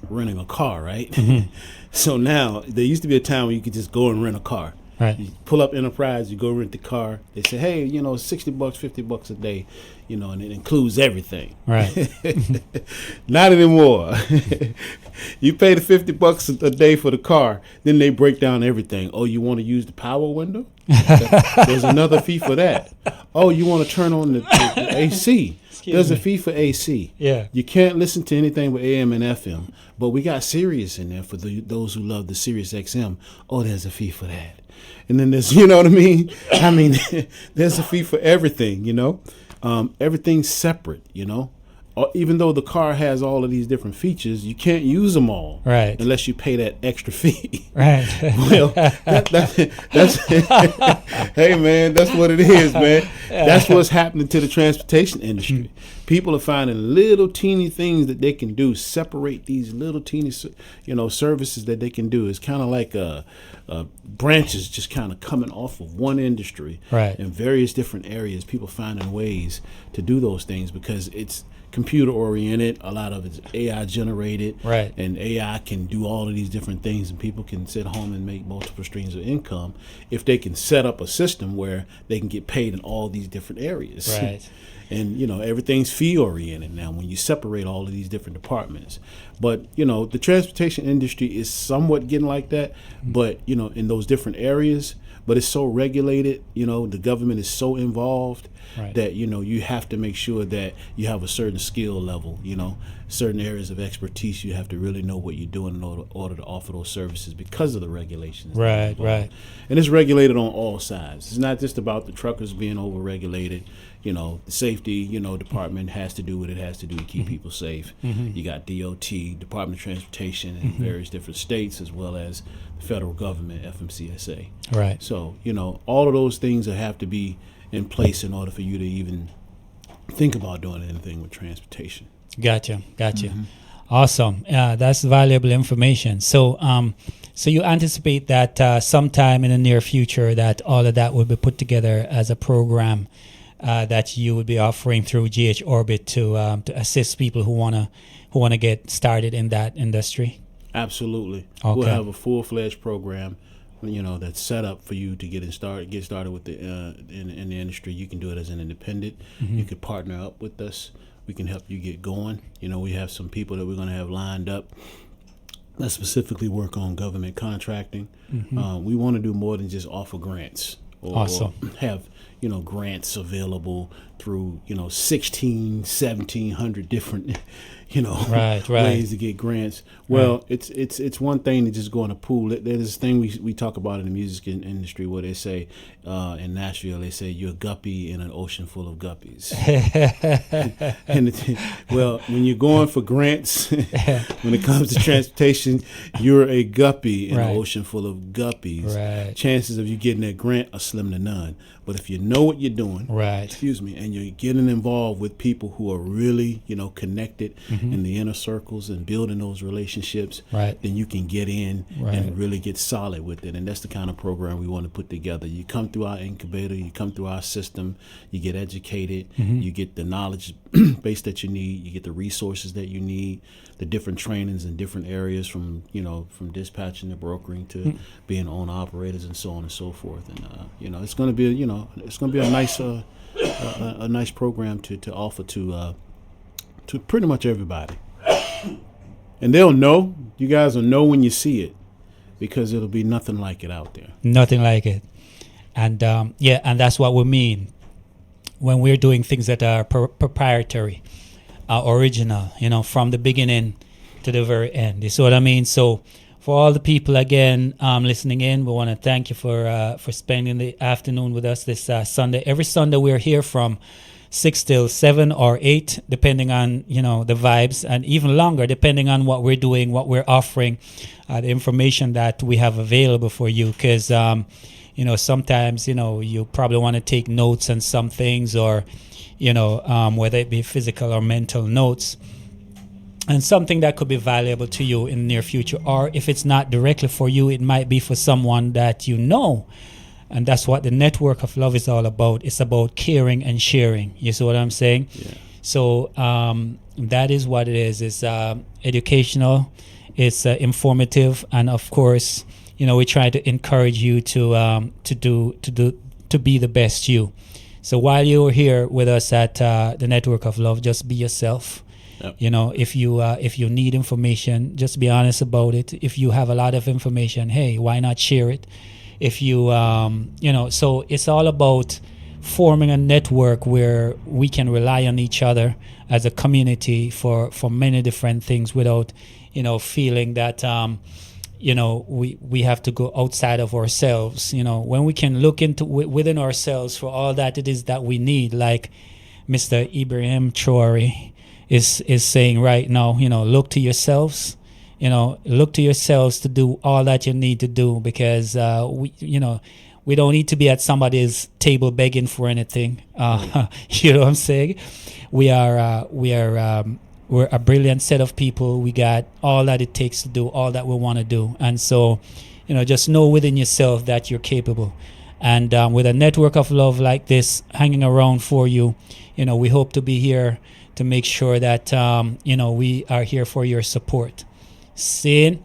renting a car, right? So now there used to be a time where you could just go and rent a car. Right. You pull up Enterprise, you go rent the car. They say, hey, $60, $50 a day, and it includes everything. Right. Not anymore. You pay the $50 a day for the car, then they break down everything. Oh, you want to use the power window? There's another fee for that. Oh, you want to turn on the AC? There's a fee for AC. Yeah. You can't listen to anything with AM and FM, but we got Sirius in there for those who love the Sirius XM. Oh, there's a fee for that. And then there's, what I mean? There's a fee for everything, everything's separate, even though the car has all of these different features, you can't use them all, Right. unless you pay that extra fee. Right. Well, that's hey man, that's what it is, man. That's what's happening to the transportation industry. People are finding little teeny things that they can do, separate these little teeny, services that they can do. It's kind of like branches just kind of coming off of one industry, Right. in various different areas. People finding ways to do those things because it's computer oriented. A lot of it's AI generated, Right. And AI can do all of these different things, and people can sit home and make multiple streams of income if they can set up a system where they can get paid in all these different areas. Right. And everything's fee oriented now when you separate all of these different departments. But the transportation industry is somewhat getting like that, but in those different areas. But it's so regulated, the government is so involved, Right. that you have to make sure that you have a certain skill level, certain areas of expertise. You have to really know what you're doing in order to offer those services because of the regulations. that are Right, involved. right. And it's regulated on all sides. It's not just about the truckers being over-regulated. The safety, department has to do what it has to do to keep people safe. You got DOT, Department of Transportation, in various different states, as well as the federal government, FMCSA. Right. So, all of those things that have to be in place in order for you to even think about doing anything with transportation. Gotcha. Awesome. That's valuable information. So, so you anticipate that sometime in the near future that all of that will be put together as a program that you would be offering through GH Orbit to assist people who wanna get started in that industry. Absolutely. Okay. We'll have a full-fledged program, that's set up for you to get started with the in the industry. You can do it as an independent. You could partner up with us. We can help you get going. We have some people that we're going to have lined up that specifically work on government contracting. We want to do more than just offer grants. Awesome. or have grants available through 1700 different Right. ways to get grants. Well, it's one thing to just go in a pool. There's this thing we talk about in the music industry where they say in Nashville, they say you're a guppy in an ocean full of guppies. And well, when you're going for grants, when it comes to transportation, you're a guppy in an ocean full of guppies. Right. Chances of you getting that grant are slim to none. But if you know what you're doing, excuse me, and you're getting involved with people who are really, connected in the inner circles and building those relationships, then you can get in and really get solid with it. And that's the kind of program we want to put together. You come through our incubator, you come through our system, you get educated, you get the knowledge base that you need, you get the resources that you need, the different trainings in different areas from dispatching to brokering to being owner operators and so on and so forth. And it's going to be a nice a nice program to offer to pretty much everybody. And they'll know, you guys will know when you see it, because it'll be nothing like it out there. Nothing like it. And and that's what we mean when we're doing things that are proprietary, original, from the beginning to the very end. You see what I mean? So for all the people, again, listening in, we want to thank you for spending the afternoon with us this Sunday. Every Sunday we're here from 6 till 7 or 8, depending on, the vibes, and even longer, depending on what we're doing, what we're offering, the information that we have available for you. Because, sometimes, you probably want to take notes on some things, or, whether it be physical or mental notes, and something that could be valuable to you in the near future. Or if it's not directly for you, it might be for someone that you know. And that's what the network of love is all about. It's about caring and sharing. You see what I'm saying? Yeah. So that is what it is. It's educational, it's informative, and of course, we try to encourage you to be the best you. So while you're here with us at the Network of Love, just be yourself. Yep. If you need information, just be honest about it. If you have a lot of information, hey, why not share it? If you, so it's all about forming a network where we can rely on each other as a community for many different things without, feeling that, we have to go outside of ourselves. When we can look into within ourselves for all that it is that we need, like Mr. Ibrahim Traore is saying right now, look to yourselves. Look to yourselves to do all that you need to do, because we don't need to be at somebody's table begging for anything. You know what I'm saying? We're a brilliant set of people. We got all that it takes to do all that we want to do, and so just know within yourself that you're capable. And with a network of love like this hanging around for you, we hope to be here to make sure that we are here for your support. Seeing.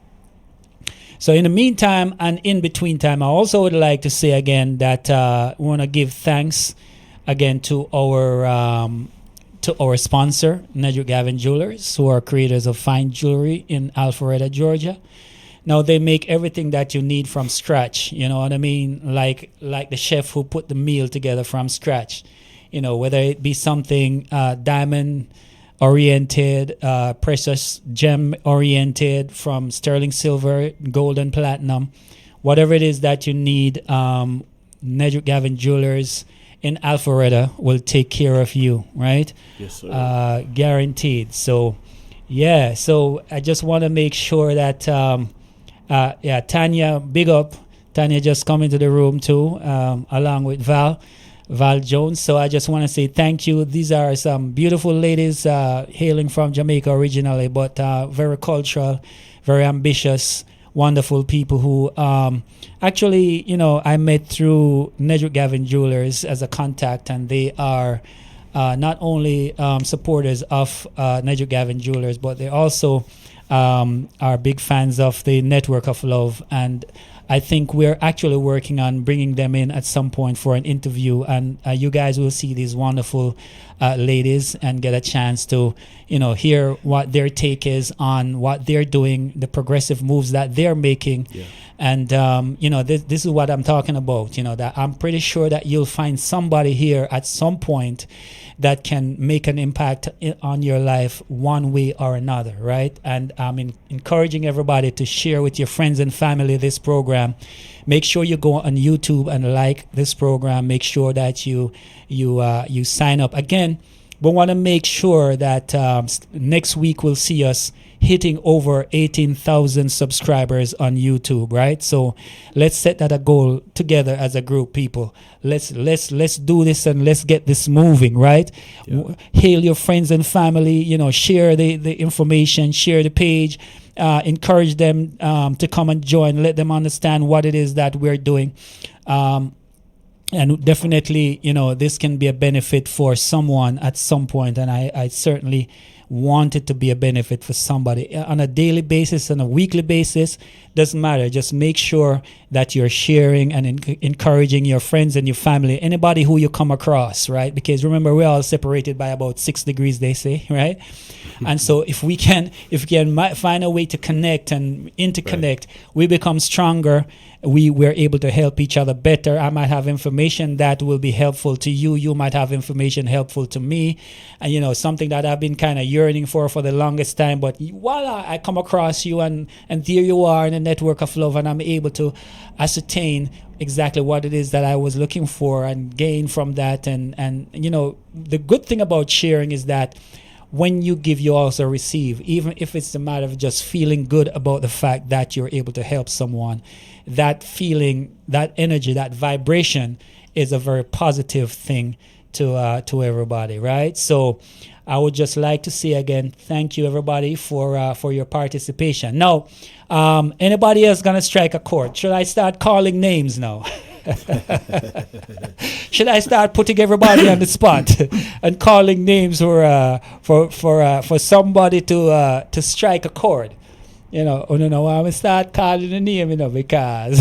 So in the meantime and in between time, I also would like to say again that we want to give thanks again to our sponsor, Nedrick Gavin Jewelers, who are creators of fine jewelry in Alpharetta, Georgia. Now they make everything that you need from scratch. You know what I mean? Like the chef who put the meal together from scratch. Whether it be something diamond oriented, precious gem oriented, from sterling silver, gold, and platinum, whatever it is that you need, Nedrick Gavin Jewelers in Alpharetta will take care of you, right? Yes, sir. Guaranteed. So, yeah. So I just want to make sure that, Tanya, big up. Tanya just come into the room too, along with Val Jones. So I just want to say thank you. These are some beautiful ladies hailing from Jamaica originally, but very cultural, very ambitious, wonderful people who actually, I met through Nedrick Gavin Jewelers as a contact, and they are not only supporters of Nedrick Gavin Jewelers, but they also are big fans of the Network of Love. And I think we're actually working on bringing them in at some point for an interview, and you guys will see these wonderful ladies and get a chance to, hear what their take is on what they're doing, the progressive moves that they're making. Yeah. And, this is what I'm talking about, that I'm pretty sure that you'll find somebody here at some point that can make an impact on your life one way or another, right? And I'm encouraging everybody to share with your friends and family this program. Make sure you go on YouTube and like this program. Make sure that you sign up. Again, we want to make sure that next week we'll see us hitting over 18,000 subscribers on YouTube, right? So let's set that a goal together as a group, people. Let's do this and let's get this moving, right? Yeah. Hail your friends and family, share the information, share the page, encourage them to come and join, let them understand what it is that we're doing. And definitely, this can be a benefit for someone at some point, and I certainly want it to be a benefit for somebody on a daily basis, on a weekly basis. Doesn't matter. Just make sure that you're sharing and encouraging your friends and your family, anybody who you come across, right? Because remember, we're all separated by about 6 degrees, they say, right? And so if we can find a way to connect and interconnect, right, we become stronger. We're able to help each other better. I might have information that will be helpful to you. You might have information helpful to me. And, something that I've been kind of yearning for the longest time. But voila, I come across you and there you are in a network of love, and I'm able to ascertain exactly what it is that I was looking for and gain from that. And the good thing about sharing is that when you give, you also receive, even if it's a matter of just feeling good about the fact that you're able to help someone. That feeling, that energy, that vibration is a very positive thing to everybody, right? So I would just like to say again, thank you everybody for your participation. Now, anybody else gonna strike a chord? Should I start calling names now? Should I start putting everybody on the spot and calling names for somebody to strike a chord? No, I'm gonna start calling the name, because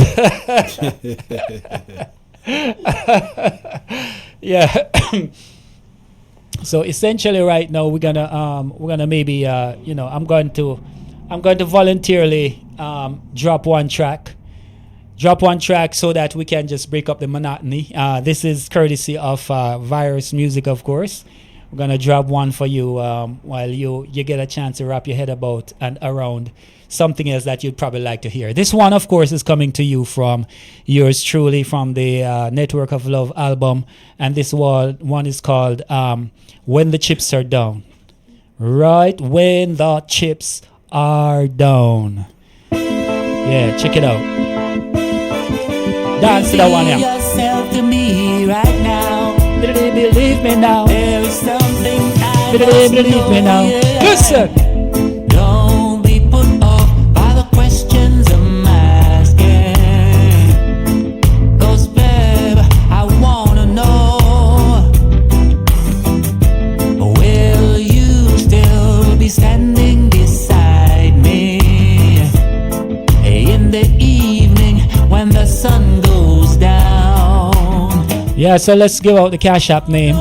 yeah. So essentially, right now we're gonna maybe I'm going to voluntarily drop one track so that we can just break up the monotony. This is courtesy of Virus Music, of course. We're gonna drop one for you while you get a chance to wrap your head about and around something else that you'd probably like to hear. This one, of course, is coming to you from yours truly, from the Network of Love album, and this one is called When the Chips Are Down. Right, when the chips are down. Yeah, check it out. Dance to that one, yeah. Yourself to me right now. Believe me now. There is something I Believe me now. Listen. Don't be put off by the questions I'm asking. 'Cause babe, I wanna know, will you still be standing beside me in the evening when the sun goes down? Yeah, so let's give out the Cash App name.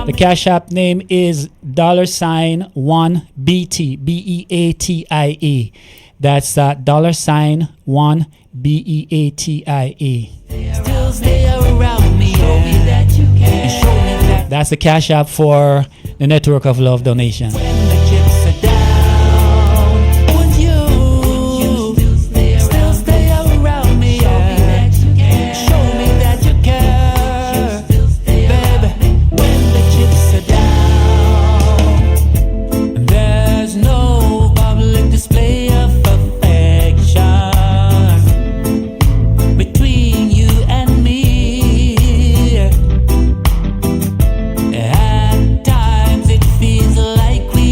The Cash App name is $1BT, BEATIE. That's $1BEATIE. Still stay around me, show me that you can. Show me that That's the Cash App for the Network of Love donation. when the chips are down, would you still stay around me? Show me that you care. Show me that you care, baby. When the chips are down, there's no public display of affection between you and me. At times it feels like we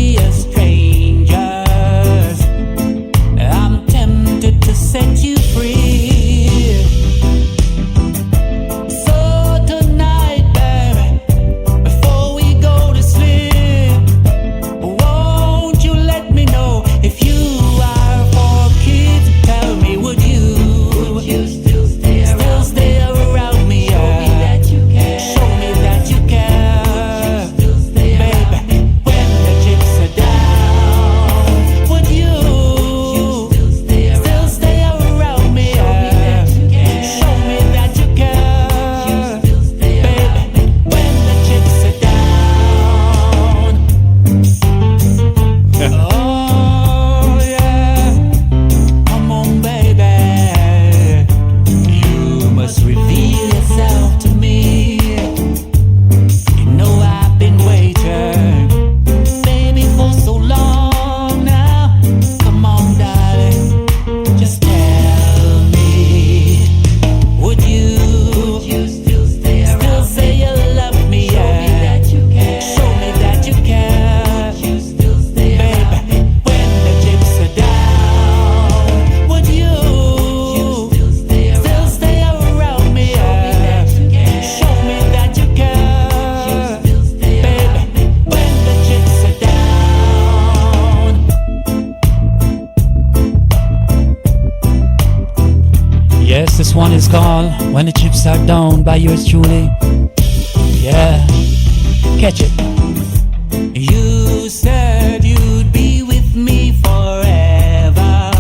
This one is called When the Chips Are Down by yours truly. Yeah, catch it. You said you'd be with me forever,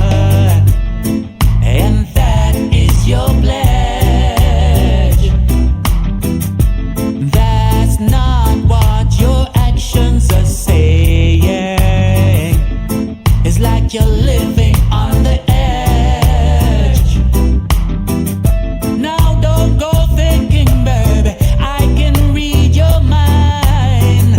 and that is your pledge. That's not what your actions are saying. It's like you're living on the edge. Now don't go thinking, baby, I can read your mind.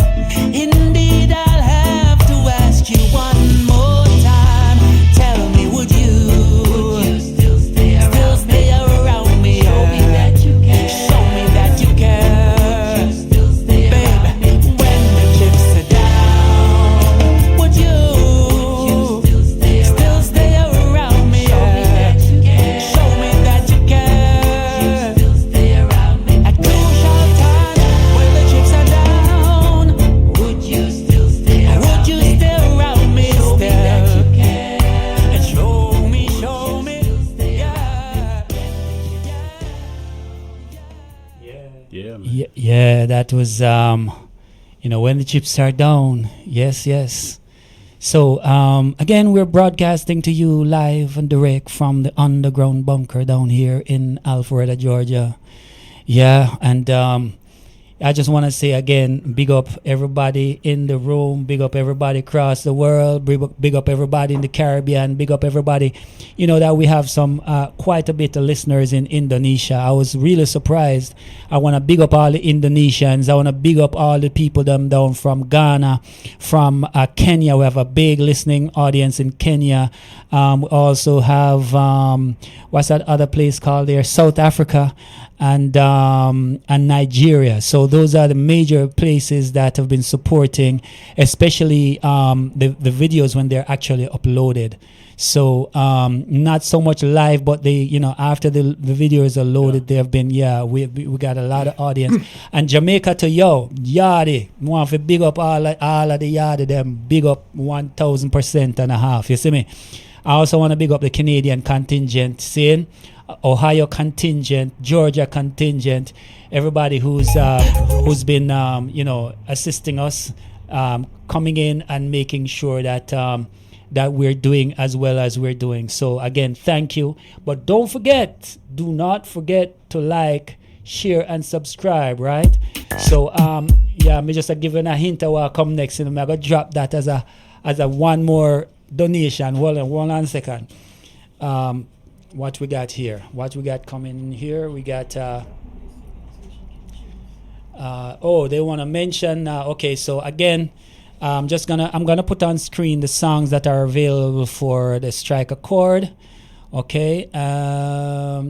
Indeed, I'll have to ask you one more time. Tell me, would you still stay around me? Show me that you care. Show me that you care. Would you still stay around me? Baby, when the chips are down, would you still stay around me? Show me that you care. Show me that you care. Would you still stay around me? At crucial times when the chips are down, would you still stay around me? Would you stay around me? Show me that you care. And show me, Yeah, man. Yeah, that was When the Chips Are Down. Yes. So again, we're broadcasting to you live and direct from the underground bunker down here in Alpharetta, Georgia. Yeah, and I just want to say again, big up everybody in the room, big up everybody across the world, big up everybody in the Caribbean, big up everybody. You know that we have some quite a bit of listeners in Indonesia. I was really surprised. I want to big up all the Indonesians. I want to big up all the people them down from Ghana, from Kenya. We have a big listening audience in Kenya. We also have what's that other place called there? South Africa and Nigeria. So those are the major places that have been supporting, especially the videos when they're actually uploaded. So not so much live, but they, after the videos are loaded, they have been, we got a lot of audience. And Jamaica to Yardy, want to big up all of the Yardy, them big up 1,000% and a half. You see me? I also want to big up the Canadian contingent, seeing Ohio contingent, Georgia contingent, everybody who's been assisting us, coming in and making sure that that we're doing as well as we're doing. So again, thank you. But do not forget to like, share, and subscribe, right? So me just giving a hint of what come next, and I'm gonna drop that as a one more donation. Hold on a second. What we got here? What we got coming in here? We got they want to mention okay, so again, I'm gonna put on screen the songs that are available for the Strike a Chord. Okay,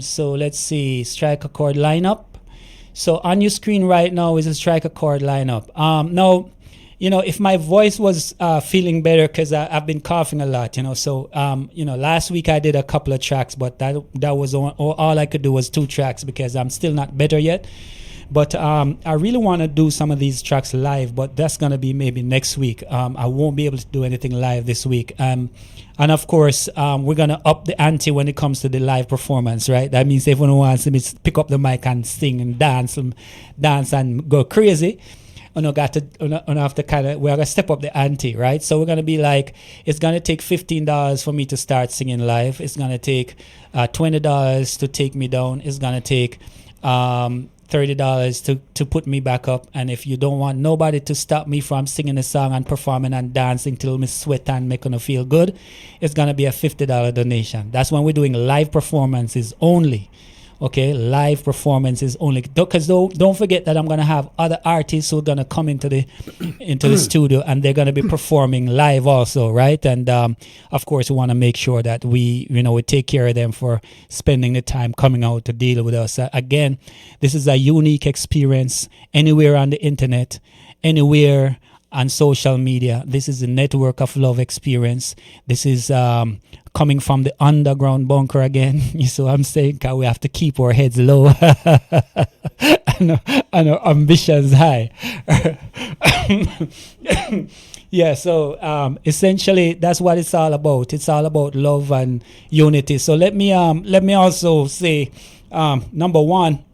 so let's see, Strike a Chord lineup. So on your screen right now is a Strike a Chord lineup. Now, if my voice was feeling better, because I've been coughing a lot, so last week I did a couple of tracks, but that was all I could do was 2 tracks because I'm still not better yet. But I really want to do some of these tracks live, but that's going to be maybe next week. I won't be able to do anything live this week. And of course, we're going to up the ante when it comes to the live performance, right? That means if anyone wants to pick up the mic and sing and dance and go crazy, we're going to step up the ante, right? So we're going to be like, it's going to take $15 for me to start singing live. It's going to take $20 to take me down. It's going to take $30 to put me back up. And if you don't want nobody to stop me from singing a song and performing and dancing till me sweat and make me feel good, it's going to be a $50 donation. That's when we're doing live performances only. Okay, live performances only. Because don't forget that I'm gonna have other artists who are gonna come into the studio, and they're gonna be performing live also, right? And of course, we want to make sure that we take care of them for spending the time coming out to deal with us. Again, this is a unique experience anywhere on the internet, anywhere on social media. This is a network of love experience. This is coming from the underground bunker again. You see what I'm saying? 'Cause we have to keep our heads low and our ambitions high. Yeah, so essentially that's what it's all about. It's all about love and unity. So let me also say Number one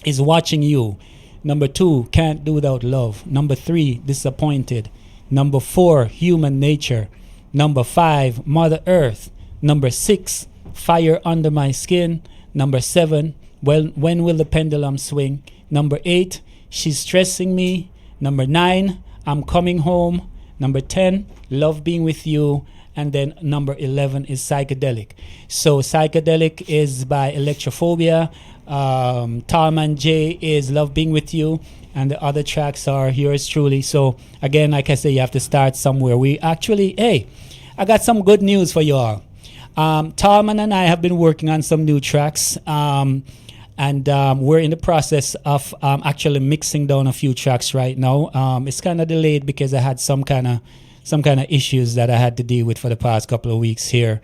is watching you. Number two, can't do without love. Number three, disappointed. Number four, human nature. Number five, Mother Earth. Number six, fire under my skin. Number seven, well, when will the pendulum swing? Number eight, she's stressing me. Number nine, I'm coming home. Number 10, love being with you. And then number 11 is psychedelic. So psychedelic is by Electrophobia. Talman J is Love Being With You. And the other tracks are yours truly. So again, like I say, you have to start somewhere. We actually, hey, I got some good news for you all. Talman and I have been working on some new tracks. And we're in the process of actually mixing down a few tracks right now. It's kind of delayed because I had some kind of issues that I had to deal with for the past couple of weeks here.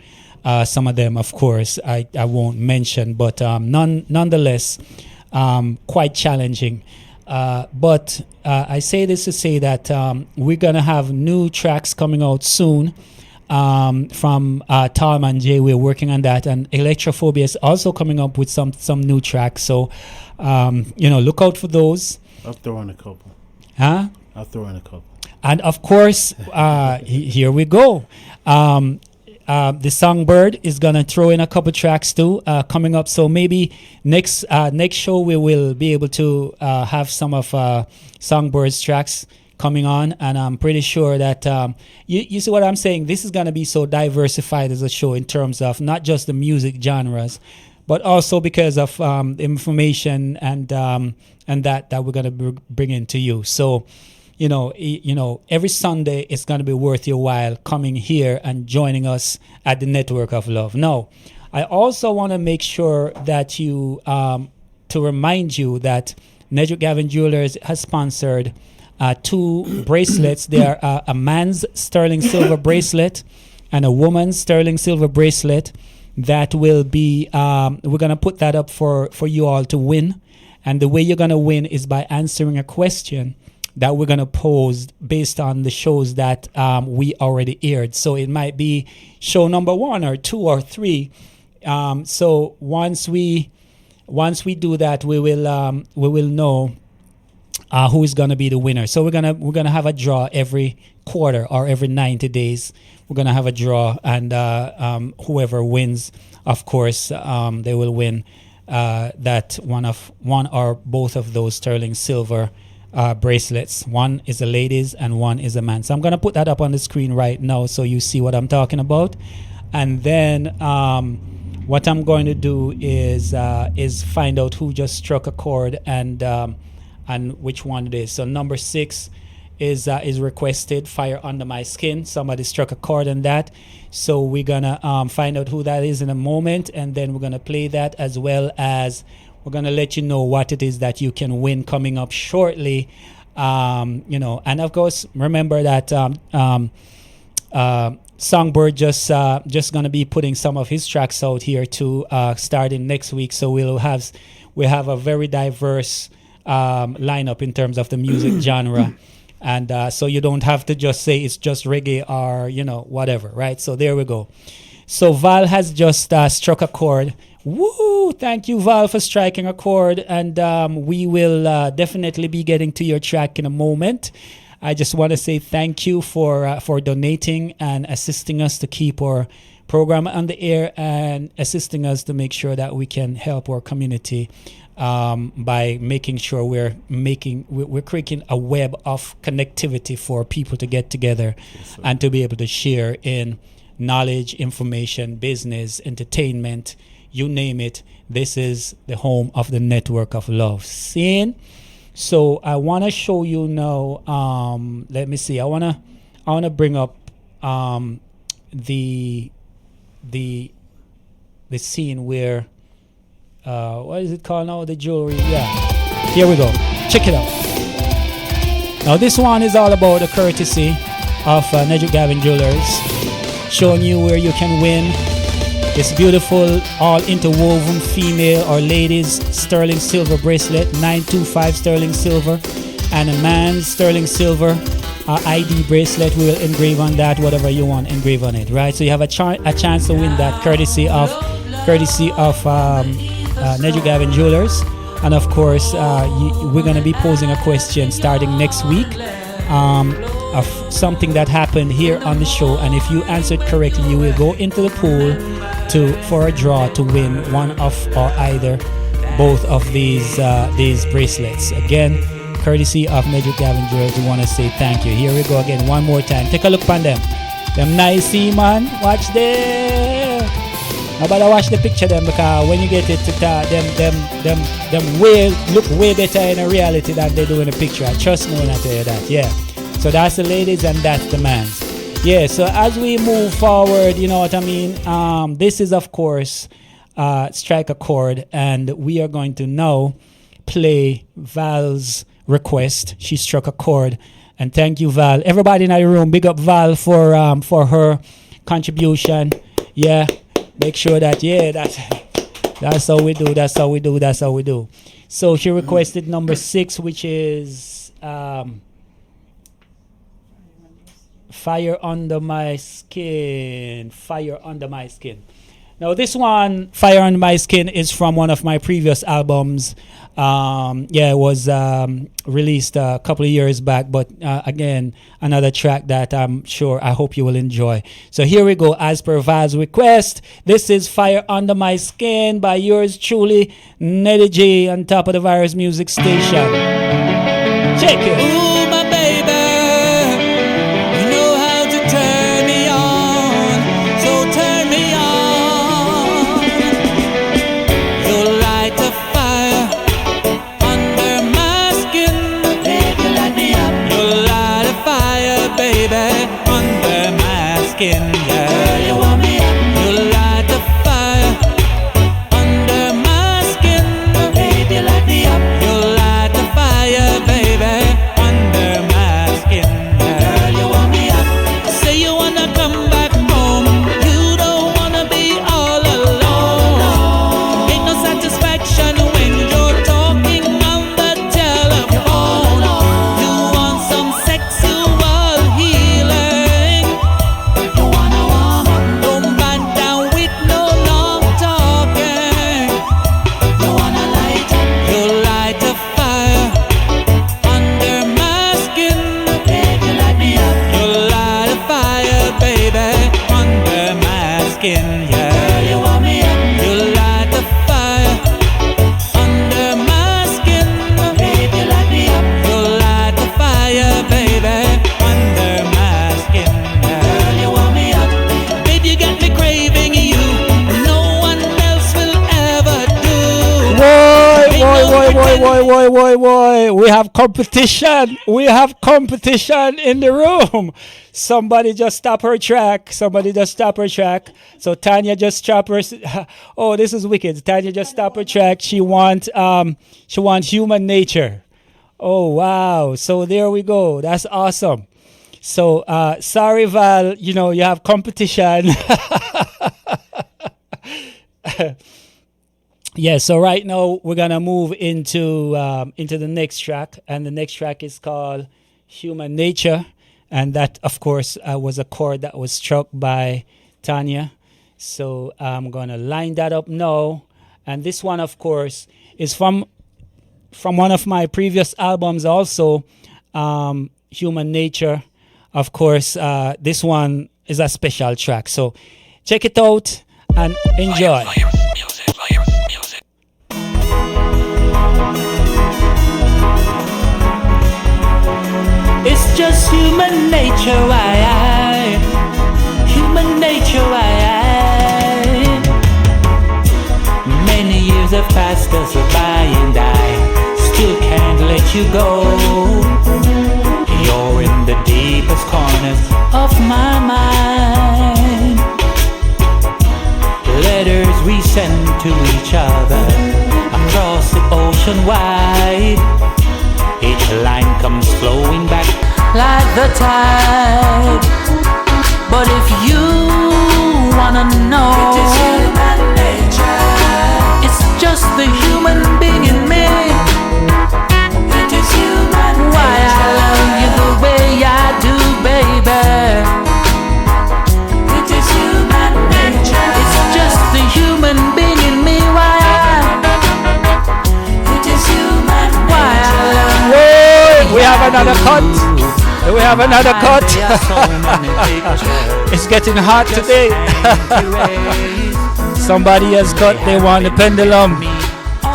Some of them, of course, I won't mention, but nonetheless, quite challenging. But I say this to say that we're going to have new tracks coming out soon from Tom and Jay. We're working on that. And Electrophobia is also coming up with some new tracks. So, look out for those. I'll throw in a couple. Huh? I'll throw in a couple. And of course, here we go. The Songbird is gonna throw in a couple tracks too coming up. So maybe next show we will be able to have some of Songbird's tracks coming on, and I'm pretty sure that you see what I'm saying. This is gonna be so diversified as a show in terms of not just the music genres, but also because of information and that we're gonna bring into you. So. Every Sunday it's going to be worth your while coming here and joining us at the Network of Love. Now, I also want to make sure that to remind you that Nedrick Gavin Jewelers has sponsored 2 bracelets. They are a man's sterling silver bracelet and a woman's sterling silver bracelet that will be, we're going to put that up for you all to win. And the way you're going to win is by answering a question that we're going to pose based on the shows that we already aired. So it might be show number 1 or 2 or 3. So once we do that, we will know who is going to be the winner. So we're gonna have a draw every quarter or every 90 days. We're gonna have a draw, and whoever wins, of course, they will win that one or both of those sterling silver bracelets. One is a ladies and one is a man. So I'm going to put that up on the screen right now so you see what I'm talking about. And then what I'm going to do is find out who just struck a chord and which one it is. So number 6 is requested, Fire Under My Skin. Somebody struck a chord on that. So we're going to find out who that is in a moment, and then we're going to play that, as well as we're going to let you know what it is that you can win coming up shortly. And of course, remember that Songbird just going to be putting some of his tracks out here too, starting next week. So we have a very diverse lineup in terms of the music genre. And so you don't have to just say it's just reggae or, whatever, right? So there we go. So Val has just struck a chord. Woo! Thank you, Val, for striking a chord, and we will definitely be getting to your track in a moment. I just want to say thank you for donating and assisting us to keep our program on the air and assisting us to make sure that we can help our community by making sure we're creating a web of connectivity for people to get together and to be able to share in knowledge, information, business, entertainment. You name it, this is the home of the Network of Love. Seeing? So I want to show you now. Let me see. I want to bring up the scene where what is it called now? The jewelry. Yeah. Here we go. Check it out. Now this one is all about the courtesy of Nedrick Gavin Jewelers, showing you where you can win this beautiful all interwoven female or ladies sterling silver bracelet, 925 sterling silver, and a man's sterling silver ID bracelet. We will engrave on that whatever you want engrave on it, right? So you have a chance to win that courtesy of Nedry Gavin Jewelers. And of course, we're going to be posing a question starting next week of something that happened here on the show. And if you answered correctly, you will go into the pool for a draw to win one of or either both of these bracelets. Again, courtesy of Nedry Gavin Jewelers, we want to say thank you. Here we go again, one more time. Take a look on them. Them nice, man. Watch them. Nobody watch the picture them, because when you get it to them look way better in a reality than they do in a picture. Trust me when I tell you that. Yeah. So that's the ladies and that's the mans. Yeah. So as we move forward, you know what I mean. This is of course strike a chord, and we are going to now play Val's request. She struck a chord, and thank you, Val. Everybody in the room, big up Val for her contribution. Yeah. Make sure that, that's how we do, that's how we do, that's how we do. So she requested number 6, which is Fire Under My Skin. Fire Under My Skin. Now this one, Fire Under My Skin, is from one of my previous albums. It was released a couple of years back, but again, another track that I hope you will enjoy. So here we go, as per Val's request. This is Fire Under My Skin by yours truly, Neddy G, on top of the Virus Music Station. Check it. Ooh, my baby, you know how to turn me on, so turn me on. You'll light a fire under my skin, baby, light me up. You'll light a fire, baby, under my skin, yeah. Girl, you want me up. You'll light a fire under my skin, baby, light me up. You'll light a fire, baby, under my skin, yeah. Girl, you want me up. Say you wanna come back home, you don't wanna be all alone. Ain't no satisfaction when you're talking on the telephone. You want some sexual healing. You wanna warm up, don't back down with no long talking. You wanna light up, you light a fire under my skin, baby, light me up. You light a fire, baby, under my skin, yeah. Girl, you want me up. You light a fire under my skin, baby, light me up. You light a fire, baby, under my skin, yeah. Girl, you want me up. Baby, you got me craving you, no one else will ever do. Boy. We have competition. We have competition in the room. Somebody just stop her track. So Tanya just stop her. Oh, this is wicked. Tanya just stop her track. She wants Human Nature. Oh, wow. So there we go. That's awesome. So sorry, Val, you have competition. Yeah, so right now we're gonna move into the next track, and the next track is called Human Nature, and that, of course, was a chord that was struck by Tanya. So I'm gonna line that up now, and this one, of course, is from one of my previous albums, also, Human Nature. Of course, this one is a special track, so check it out and enjoy. It's just human nature, human nature, Many years have passed us by and I still can't let you go. You're in the deepest corners of my mind. Letters we send to each other across the ocean wide. Each line comes flowing back like the tide. But if you wanna know, it is human nature. It's just the human being in me. It is human nature. Why I love you the way I do, baby. It is human nature. It's just the human being in me. Why I another cut? Do we have another cut? There are so many pictures. It's getting hot Just today. erase. Somebody has cut. They want the pendulum.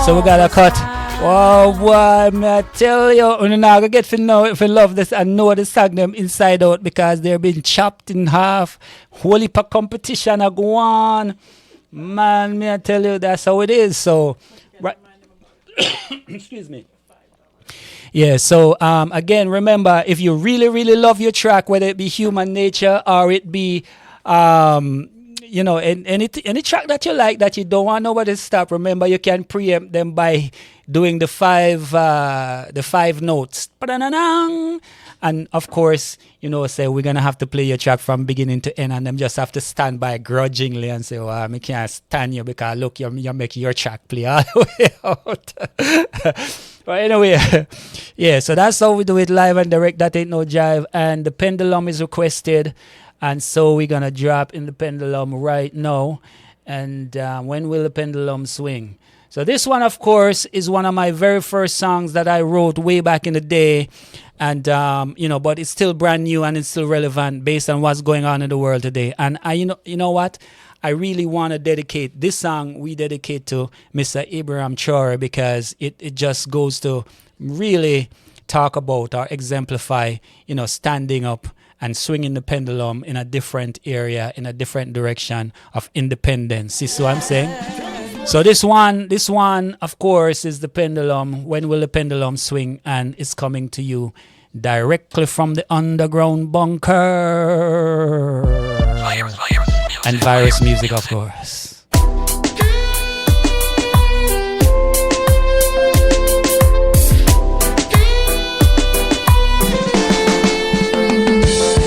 So we got a cut. Wow, boy, may I tell you, we're not gonna get to know if we love this and know the song them inside out because they're being chopped in half. Whole heap of competition are go on. Man, may I tell you, that's how it is. So, right. Excuse me. Yeah, so again, remember, if you really, really love your track, whether it be Human Nature or it be you know, any track that you like that you don't want nobody to stop, remember you can preempt them by doing the five notes. Ba-da-da-dang. And of course, you know, say we're gonna have to play your track from beginning to end, and them just have to stand by grudgingly and say, "Well, I can't stand you because look, you're making your track play all the way out." But anyway, yeah. So that's how we do it live and direct. That ain't no jive. And the pendulum is requested, and so we're gonna drop in the pendulum right now. And when will the pendulum swing? So this one, of course, is one of my very first songs that I wrote way back in the day. And, you know, but it's still brand new and it's still relevant based on what's going on in the world today. And you know what? I really want to dedicate this song. We dedicate to Mr. Abraham Chore because it just goes to really talk about or exemplify, you know, standing up and swinging the pendulum in a different area, in a different direction of independence. You see what I'm saying? So this one, of course, is the pendulum. When will the pendulum swing? And it's coming to you directly from the underground bunker. And virus music, of course.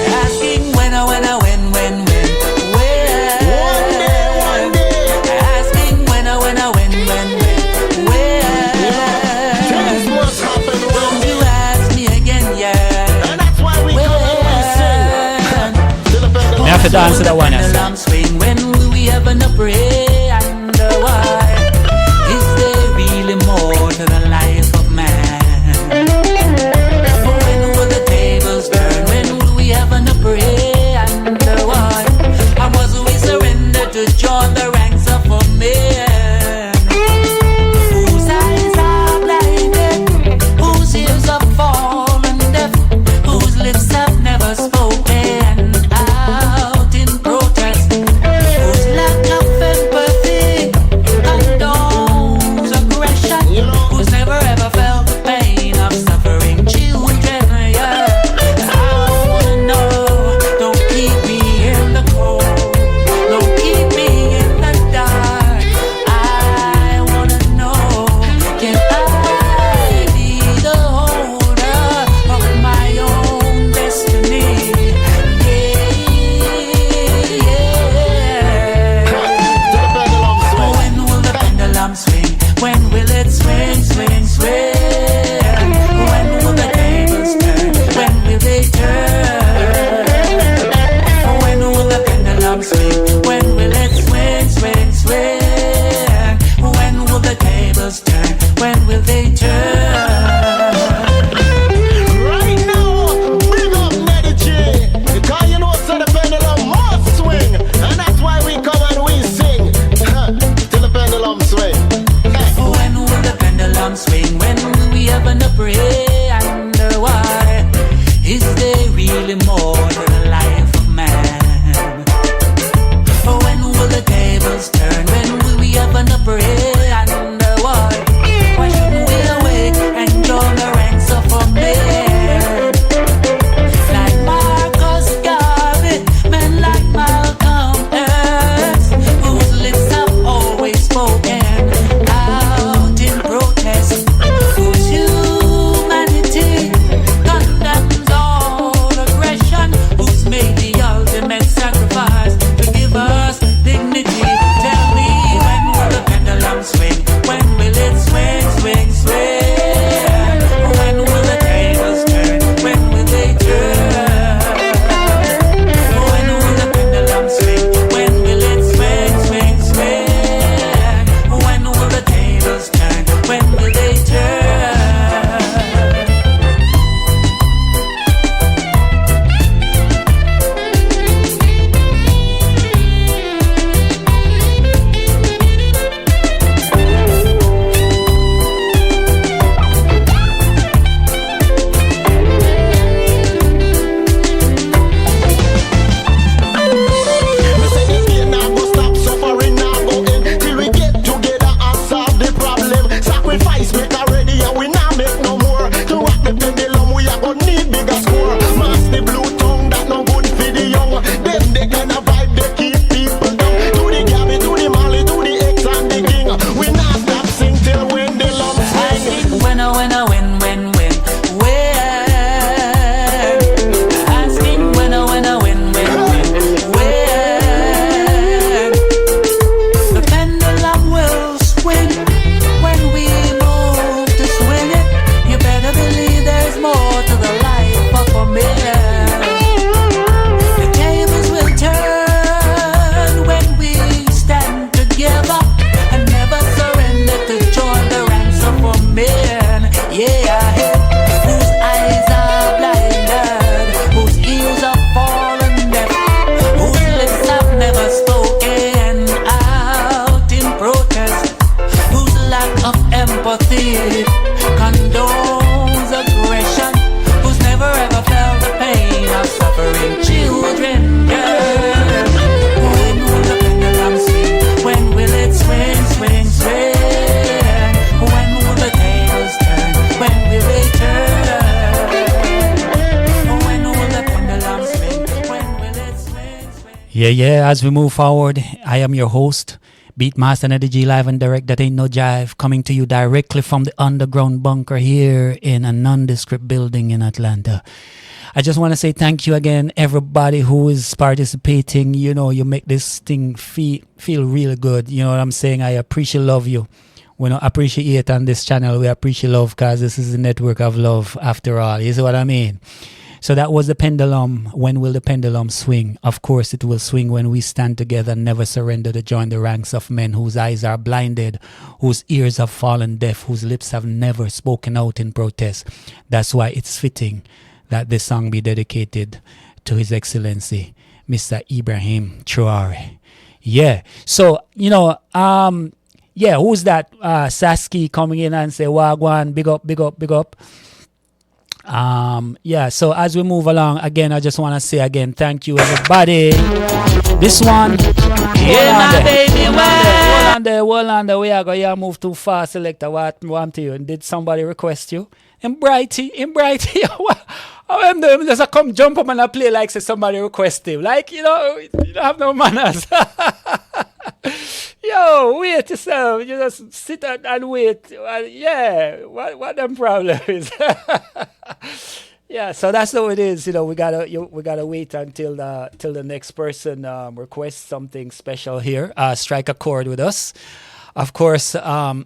Asking when. Asking when. Where? Don't you ask me again, yeah. And that's why we come and sing. You have to dance to that one. Pendulum swing. When will we have an upper hand? Why? Is there really more to the life of man? When will the tables turn? When will we have an upper hand? Why? Or was we surrender to join the ranks of a man? Whose eyes are blinded? Whose ears are fallen deaf? Whose lips have never spoken out in protest Yeah. As we move forward, I am your host, Beatmaster Neddy G, live and direct. That ain't no jive. Coming to you directly from the underground bunker here in a nondescript building in Atlanta. I just want to say thank you again, everybody who is participating. You know, you make this thing feel really good. You know what I'm saying? I appreciate love you. We don't appreciate on this channel. We appreciate love because this is a network of love after all. You see what I mean? So that was the pendulum. When will the pendulum swing? Of course, it will swing when we stand together and never surrender to join the ranks of men whose eyes are blinded, whose ears have fallen deaf, whose lips have never spoken out in protest. That's why it's fitting that this song be dedicated to His Excellency, Mr. Ibrahim Traore. Yeah. So, who's that? Saski coming in and say, Wagwan, big up, big up, big up. So as we move along, again, I just want to say again, thank you, everybody. This one, hold on there, we are going to move too fast, selector. What want to you? And did somebody request you? In Brighty, I'm them just come jump up and I play like say somebody request him. Like, you don't have no manners. Yo, wait yourself. You just sit and wait. What them problem is? Yeah, so that's how it is. We gotta wait until the next person requests something special here. Strike a chord with us. Of course, I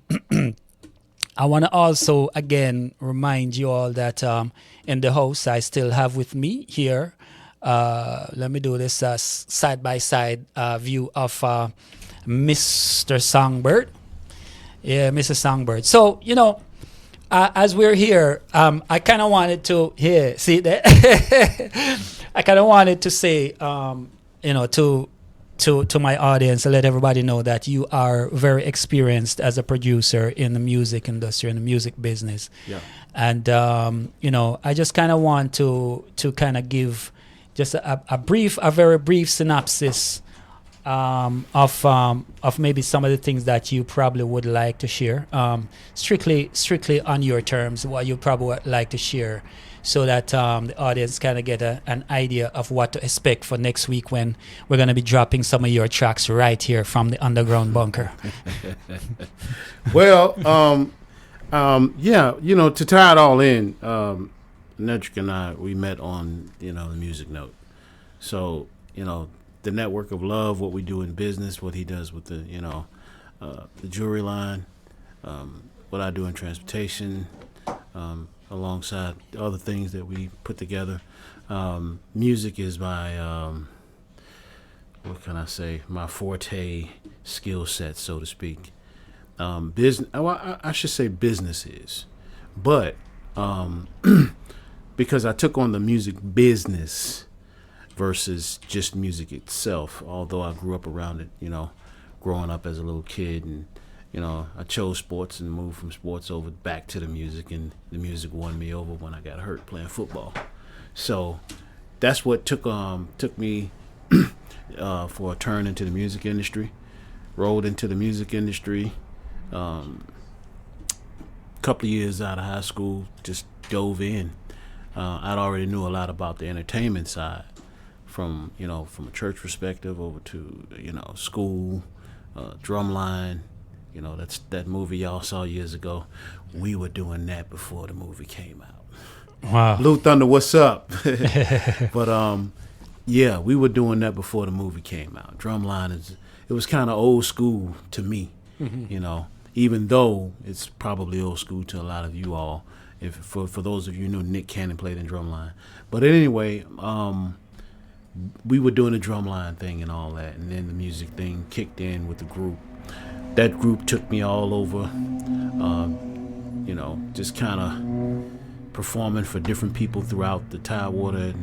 want to also, again, remind you all that in the house, I still have with me here, let me do this side-by-side view of Mr. Songbird. Yeah, Mr. Songbird. So, as we're here, I kind of wanted to, see that? I kind of wanted to say, to my audience, to let everybody know that you are very experienced as a producer in the music industry, in the music business. Yeah. And, I just kind of want to kind of give just a very brief synopsis of maybe some of the things that you probably would like to share, strictly on your terms, what you probably would like to share, so that the audience kind of get an idea of what to expect for next week when we're going to be dropping some of your tracks right here from the underground bunker. Well, to tie it all in, Nedrick and I, we met on, the Music Note. So, the network of love, what we do in business, what he does with the jewelry line, what I do in transportation, alongside other things that we put together. Music is my, what can I say, my forte skill set, so to speak. Business, I should say business is, but because I took on the music business versus just music itself, although I grew up around it, growing up as a little kid, and I chose sports and moved from sports over back to the music, and the music won me over when I got hurt playing football. So that's what took me for a turn into the music industry. Rolled into the music industry. Couple of years out of high school, just dove in. I'd already knew a lot about the entertainment side, from a church perspective over to school, drumline. That's that movie y'all saw years ago. We were doing that before the movie came out. Wow. Blue Thunder, what's up? But we were doing that before the movie came out. Drumline it was kind of old school to me, even though it's probably old school to a lot of you all. If for those of you who knew, Nick Cannon played in drumline. But anyway, we were doing the drumline thing and all that, and then the music thing kicked in with the group. That group took me all over, just kind of performing for different people throughout the Tidewater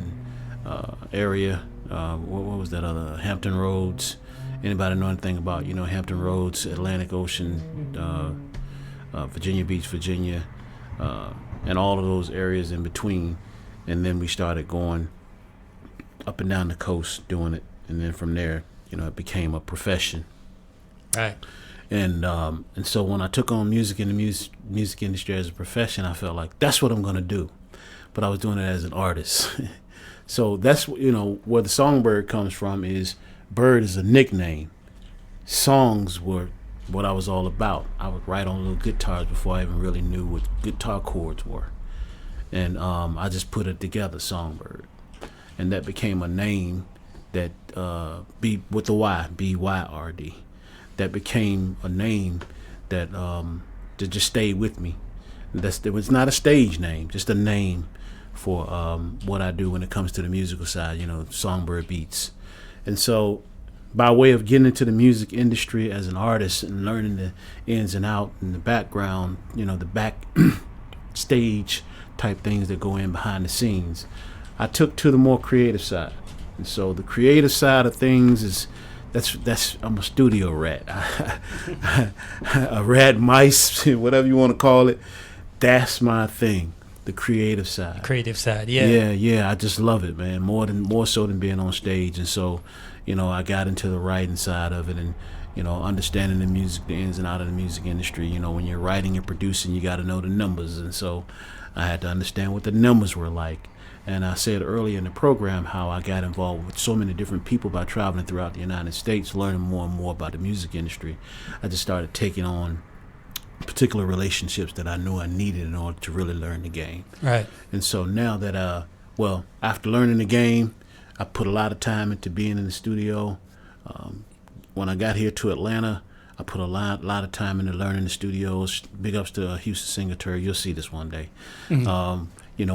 area. What was that other? Hampton Roads. Anybody know anything about, Hampton Roads, Atlantic Ocean, Virginia Beach, Virginia, and all of those areas in between. And then we started going up and down the coast doing it. And then from there, it became a profession. Right. And so when I took on music in the music industry as a profession, I felt like that's what I'm going to do. But I was doing it as an artist. So that's, where the Songbird comes from, is Bird is a nickname. Songs were what I was all about. I would write on little guitars before I even really knew what guitar chords were. And I just put it together, Songbird. And that became a name that, B with the Y, B-Y-R-D. That became a name that just stayed with me. It was not a stage name, just a name for what I do when it comes to the musical side, Songbird Beats. And so by way of getting into the music industry as an artist and learning the ins and out and the background, the back stage type things that go in behind the scenes, I took to the more creative side. And so the creative side of things is I'm a studio rat. A rat mice, whatever you want to call it. That's my thing. The creative side. Creative side, yeah. Yeah. I just love it, man. More so than being on stage. And so, I got into the writing side of it and, understanding the music, the ins and out of the music industry. When you're writing and producing, you got to know the numbers. And so I had to understand what the numbers were like. And I said earlier in the program how I got involved with so many different people by traveling throughout the United States, learning more and more about the music industry. I just started taking on particular relationships that I knew I needed in order to really learn the game. Right. And so now that, after learning the game, I put a lot of time into being in the studio. When I got here to Atlanta, I put a lot of time into learning the studios. Big ups to Houston Singletary. You'll see this one day. Mm-hmm.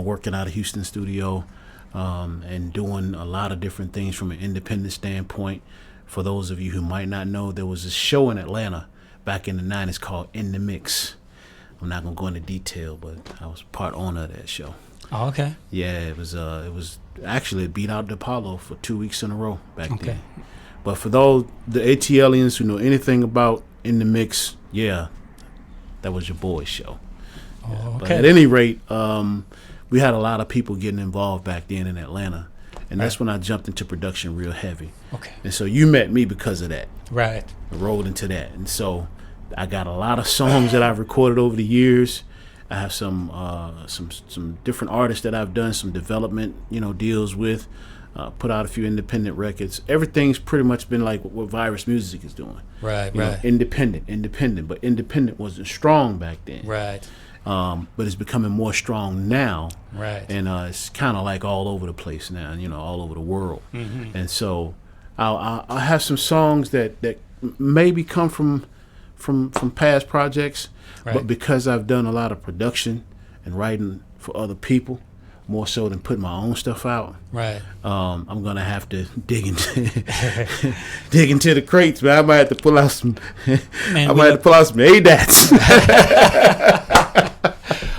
Working out of Houston studio and doing a lot of different things from an independent standpoint. For those of you who might not know, there was a show in Atlanta back in the 90s called In the Mix. I'm not going to go into detail, but I was part owner of that show. Oh, okay. Yeah, it was actually it beat out the Apollo for 2 weeks in a row back then. But for those, the ATLians who know anything about In the Mix, yeah, that was your boy's show. Oh, okay. But at any rate, we had a lot of people getting involved back then in Atlanta. And that's when I jumped into production real heavy. Okay. And so you met me because of that. Right. I rolled into that. And so I got a lot of songs that I've recorded over the years. I have some different artists that I've done some development, deals with. Put out a few independent records. Everything's pretty much been like what Virus Music is doing. Right, You know, independent. But independent wasn't strong back then. Right. But it's becoming more strong now. Right. And it's kind of like all over the place now, all over the world. Mm-hmm. And so I'll have some songs that maybe come from past projects, right. But because I've done a lot of production and writing for other people, more so than putting my own stuff out. Right. I'm gonna have to dig into the crates, man. I might have to pull out some. Man, I might have to pull out some ADATs.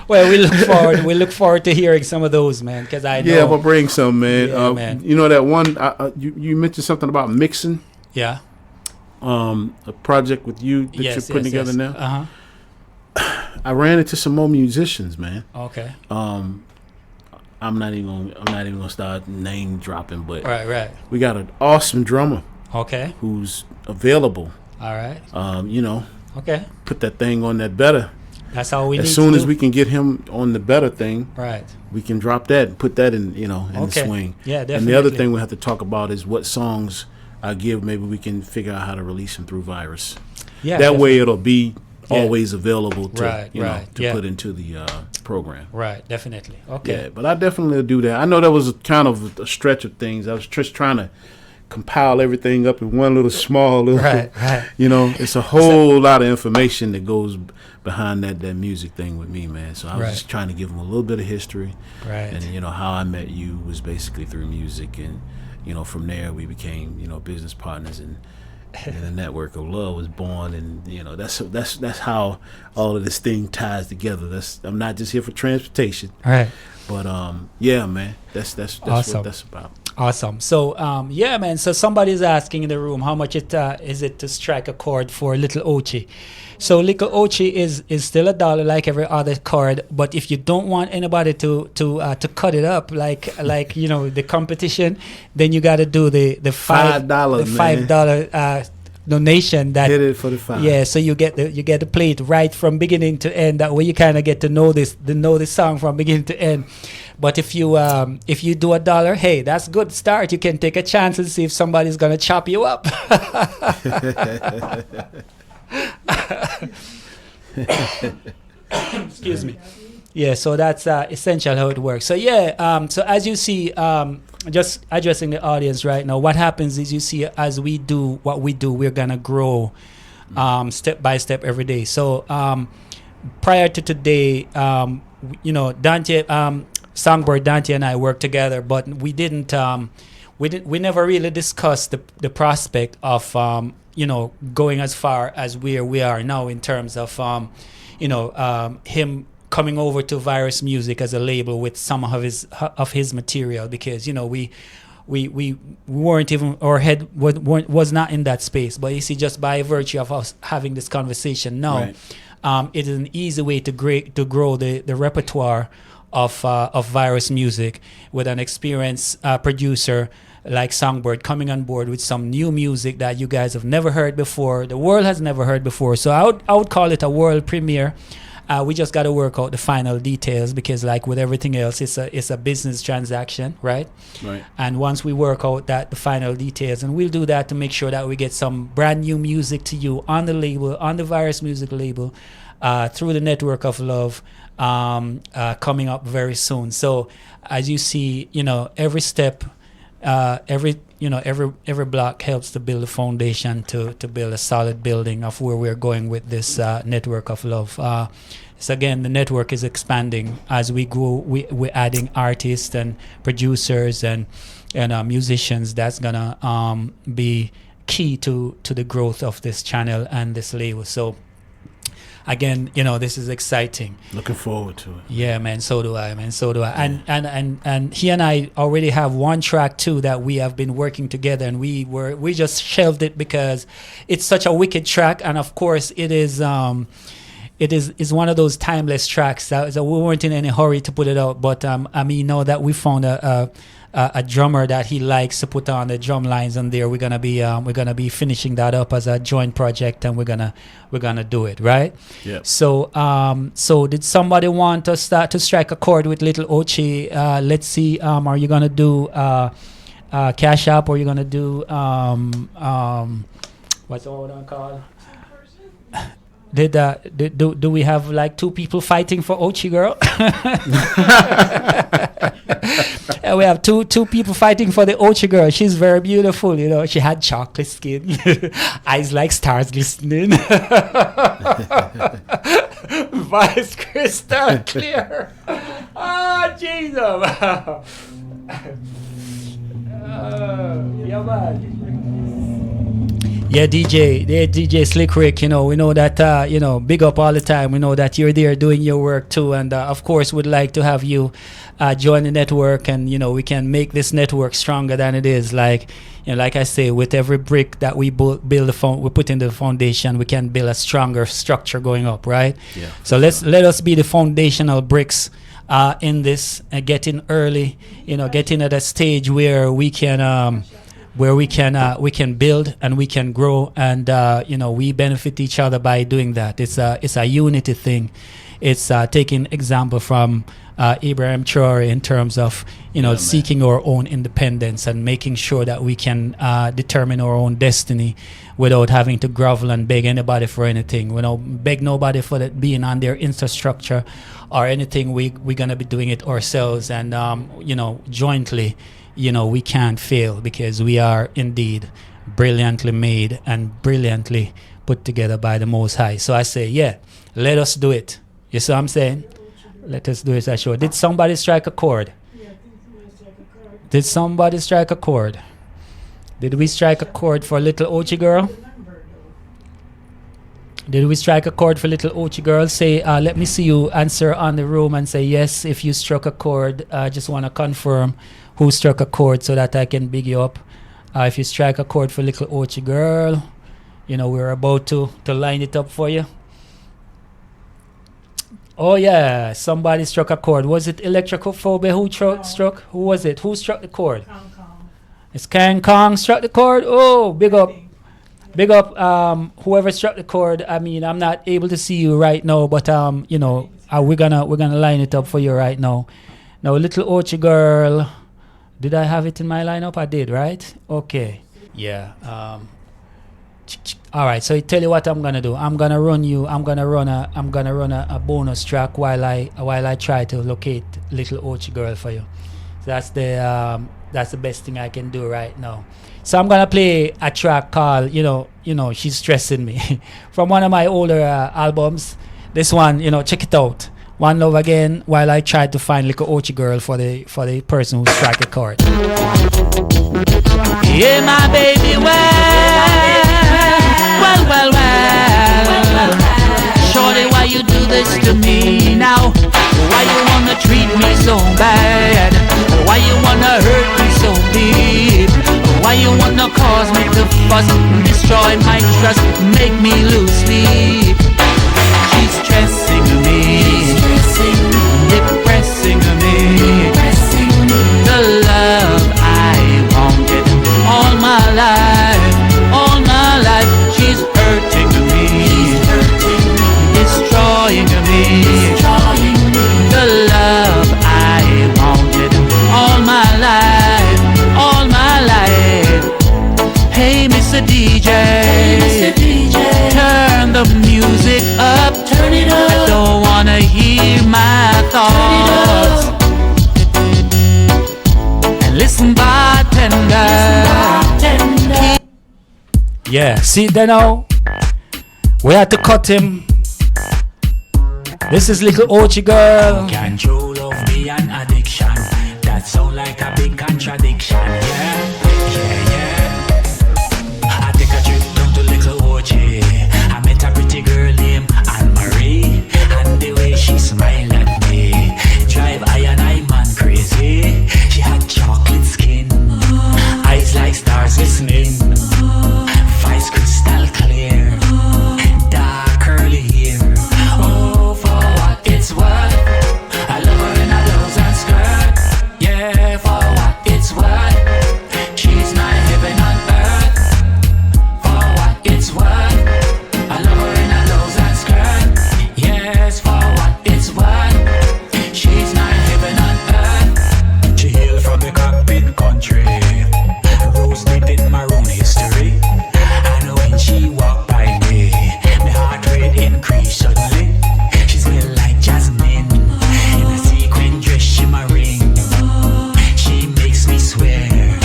Well, we look forward to hearing some of those, man. Because I know. Yeah, I'm gonna bring some, man. Yeah, man. You know that one? You mentioned something about mixing. Yeah. A project with you that you're putting together now. Uh-huh. I ran into some more musicians, man. Okay. I'm not even gonna start name dropping, but Right. we got an awesome drummer Okay. who's available. All right. Okay. Okay. Put that thing on that better. That's all we need. As soon to as do. we can get him on the better thing, Right. we can drop that and put that in, in the Okay. swing. Yeah, And the other definitely. thing we have to talk about is what songs I give. Maybe we can figure out how to release them through Virus. Yeah. That definitely. way it'll be Yeah. always available to Right, right, to yeah. put into the program. Right. Definitely. Okay. Yeah, but I definitely do that. I know that was a kind of a stretch of things. I was just trying to compile everything up in one little small little. Right. It's a whole lot of information that goes behind that music thing with me, man. So I was Right. just trying to give them a little bit of history. Right. And how I met you was basically through music, and from there we became business partners, and the network of love was born, and that's how all of this thing ties together. I'm not just here for transportation, Right. but yeah, man, that's Awesome. what that's about. Awesome. So, yeah, man. So somebody's asking in the room how much is it to strike a chord for Little Ochi. So Little Ochi is still $1 like every other chord, but if you don't want anybody to cut it up like the competition, then you got to do the $5 donation. That Hit it for the $5. Yeah, so you get to play it right from beginning to end. That way you kind of get to know the song from beginning to end. But if you do $1, hey, that's good start. You can take a chance and see if somebody's gonna chop you up. Excuse me. Yeah, so that's essential how it works. So yeah, so as you see, just addressing the audience right now, what happens is you see as we do what we do, we're gonna grow step by step every day. So prior to today, Dante, Songbird, Dante and I worked together, but we never really discussed the prospect of going as far as where we are now in terms of him coming over to Virus Music as a label with some of his material, because we weren't even, our head was not in that space. But you see, just by virtue of us having this conversation now, right. It is an easy way to grow the repertoire of Virus Music with an experienced producer like Songbird coming on board with some new music that you guys have never heard before, the world has never heard before. So I would call it a world premiere. We just got to work out the final details, because like with everything else, it's a business transaction, right? Right. And once we work out the final details, and we'll do that to make sure that we get some brand new music to you on the label, on the Virus Music label, through the Network of Love, coming up very soon. So as you see, every step, every block helps to build a foundation to build a solid building of where we're going with this Network of Love. So again, the network is expanding as we grow. We're adding artists and producers and musicians. That's gonna be key to the growth of this channel and this label. So again, this is exciting. Looking forward to it. Yeah, man. So do I, man. So do I. Yeah. And he and I already have one track too that we have been working together, and we just shelved it because it's such a wicked track, and of course it is one of those timeless tracks that we weren't in any hurry to put it out. But now that we found a drummer that he likes to put on the drum lines on there, we're gonna be finishing that up as a joint project, and we're gonna do it, right? Yeah. So did somebody want to start to strike a chord with Little Ochi? Let's see. Are you gonna do Cash App, or are you gonna do what's the one called? Do we have like two people fighting for Ochi girl? We have two people fighting for the Ochi girl. She's very beautiful, She had chocolate skin, eyes like stars glistening, voice crystal clear. Jesus. Yeah, man. Yeah, DJ Slick Rick, we know that, big up all the time. We know that you're there doing your work too. And of course, we'd like to have you join the network, and, we can make this network stronger than it is. Like I say, with every brick that we we put in the foundation, we can build a stronger structure going up, right? Yeah. So let us be the foundational bricks in this, and getting early, getting at a stage where we can build and we can grow, and we benefit each other by doing that. It's a unity thing. It's taking example from Ibrahim Traore in terms of seeking our own independence and making sure that we can determine our own destiny without having to grovel and beg anybody for anything. We don't beg nobody for that being on their infrastructure or anything. We're gonna be doing it ourselves, and jointly. We can't fail, because we are indeed brilliantly made and brilliantly put together by the Most High. So I say, yeah, let us do it. You see what I'm saying? Let us do it. I sure. Did somebody strike a chord? Did somebody strike a chord? Did we strike a chord for Little Ochi girl? Did we strike a chord for Little Ochi girl? Say, let me see you answer on the room and say yes if you struck a chord. I just want to confirm who struck a chord so that I can big you up. If you strike a chord for Little Ochi girl, we're about to line it up for you. Oh yeah, somebody struck a chord. Was it Electrophobia who struck? Who was it? Who struck the chord? Kong. It's Kang Kong struck the chord. Oh, big up. Big up whoever struck the chord. I'm not able to see you right now, but we're gonna line it up for you right now. Now, Little Ochi Girl. Did I have it in my lineup? I did, right? Okay. Yeah. All right. So I tell you what I'm gonna do. I'm gonna run a bonus track while I try to locate Little Ochi Girl for you. So that's the best thing I can do right now. So I'm gonna play a track called She's Stressing Me from one of my older albums. This one, check it out. One Love Again, while I try to find Little Ochi Girl for the person who struck the chord. Yeah, my baby, well. Shorty, why you do this to me now? Why you wanna treat me so bad? Why you wanna hurt me so deep? Why you wanna cause me to fuss, destroy my trust, make me lose sleep? She's stressing me, depressing me. The love I wanted all my life, she's hurting me, destroying me. The love I wanted all my life. Hey, Mr. DJ, turn the music up. Turn it up. I don't wanna hear my thoughts. And listen, bartender. Yeah, see there now. We had to cut him. This is Little Ochi Girl. Control of me and addiction. That sound like a big contradiction. Yeah. I take a trip down to Little Ochi. I met a pretty girl named Anne-Marie, and the way she smiled at me drive I and I man crazy. She had chocolate skin, eyes like stars glistening, voice crystal clear, dark curly hair. Oh, for what it's worth, I love her in a blouse and skirt. Yeah, for what it's worth, she's my heaven on earth. For what it's worth, I love her in a blouse and skirt. Yes, for what it's worth, she's my heaven on earth. She hailed from the cockpit country, rose deep in maroon history. And when she walked by me, my heart rate increased suddenly. She smelled like jasmine, in a sequin dress shimmering. She makes me swear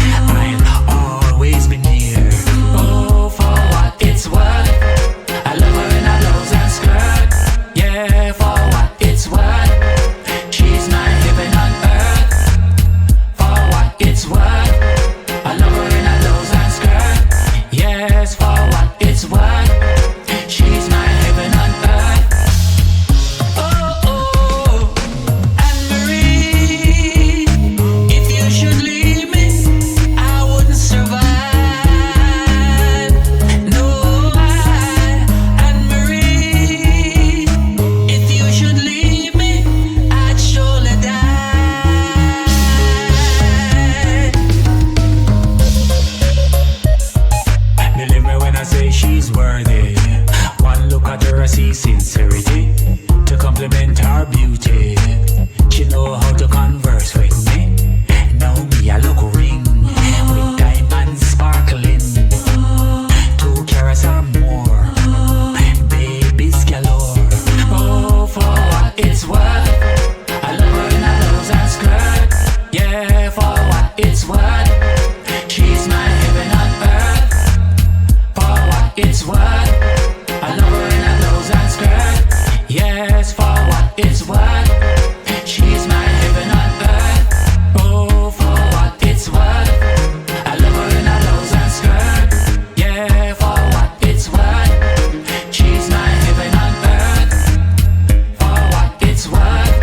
I'll always be near. Oh, for what it's worth, I love her in a blouse and skirt. Yeah, for what it's worth, she's my heaven on earth. For what it's worth, I love her in a blouse and skirt. Yes, for what it's worth, she's my heaven on earth. Oh, Anne-Marie, if you should leave me, I wouldn't survive. No, Anne-Marie, if you should leave me, I'd surely die. Believe me when I say she's worthy. One look at her, I see sincerity. To compliment her beauty, she know how to converse with me. Now me a look ring with diamonds sparkling, 2 carats or more, babies galore. Oh, for what it's worth, I love her in a blouse and skirt. Yeah, for what it's worth, she's my heaven on earth. For what it's worth, I love her in a blouse and skirt. Yes, for what it's worth, she's my heaven on earth. Oh, for what it's worth, I love her in a blouse and skirt. Yeah, for what it's worth, she's my heaven on earth. For what it's worth,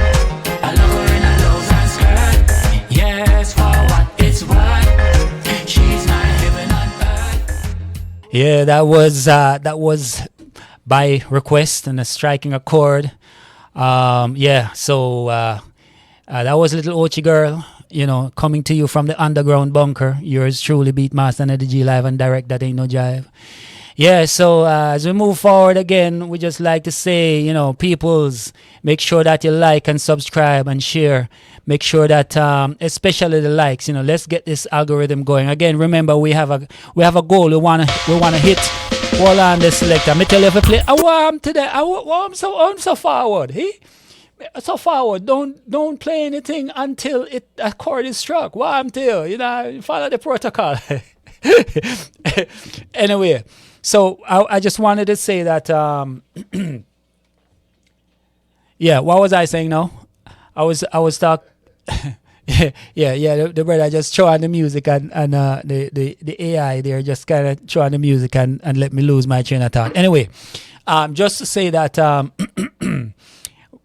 I love her in a blouse and skirt. Yes, for what it's worth, she's my heaven on earth. Yeah, that was by request and striking a chord. So that was Little Ochi Girl, coming to you from the underground bunker. Yours truly, Beatmaster and the G Live and Direct. That ain't no jive. Yeah, so as we move forward again, we just like to say, peoples, make sure that you like and subscribe and share. Make sure that, especially the likes, let's get this algorithm going. Again, remember we have a goal. We wanna hit. Hold on, the selector. Me tell you if I play. I want today. I'm so forward. Hey, so forward. Don't play anything until a chord is struck. What I'm tell you, follow the protocol. Anyway. So I just wanted to say that, yeah. What was I saying now? I was talk. yeah. The brother just throw on the music and the AI they're just kind of throw on the music and let me lose my train of thought. Anyway, just to say that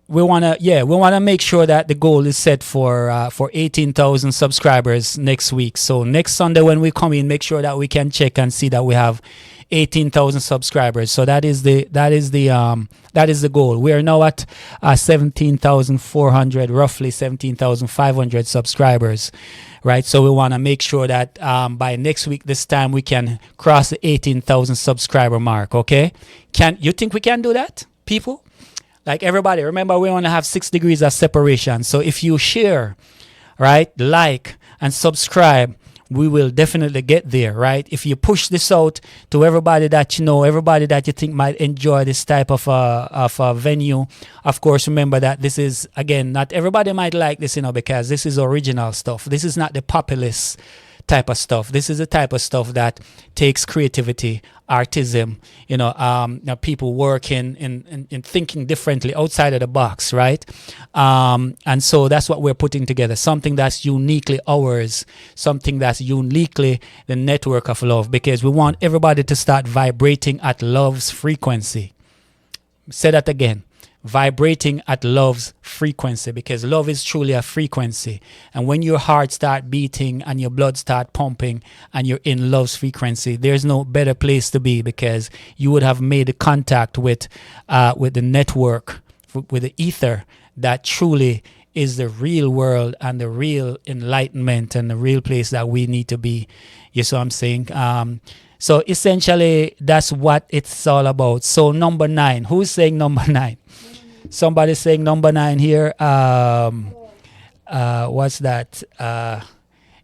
we wanna make sure that the goal is set for 18,000 subscribers next week. So next Sunday when we come in, make sure that we can check and see that we have 18,000 subscribers. So that is the goal. We are now at 17,400, roughly 17,500 subscribers, right? So we want to make sure that by next week this time we can cross the 18,000 subscriber mark. Okay? Can you think we can do that, people? Like everybody, remember we want to have 6 degrees of separation. So if you share, right, like and subscribe, we will definitely get there, right? If you push this out to everybody that you know, everybody that you think might enjoy this type of a venue, of course, remember that this is, again, not everybody might like this, because this is original stuff. This is not the populist type of stuff. This is the type of stuff that takes creativity, artism, people working in thinking differently outside of the box, right? And so that's what we're putting together, something that's uniquely ours, something that's uniquely the network of love, because we want everybody to start vibrating at love's frequency. Say that again. Vibrating at love's frequency, because love is truly a frequency. And when your heart start beating and your blood start pumping and you're in love's frequency, there's no better place to be, because you would have made a contact with the network, with the ether that truly is the real world and the real enlightenment and the real place that we need to be. You see what I'm saying? So essentially that's what it's all about. So number 9, who's saying number 9? Somebody saying number 9 here. What's that?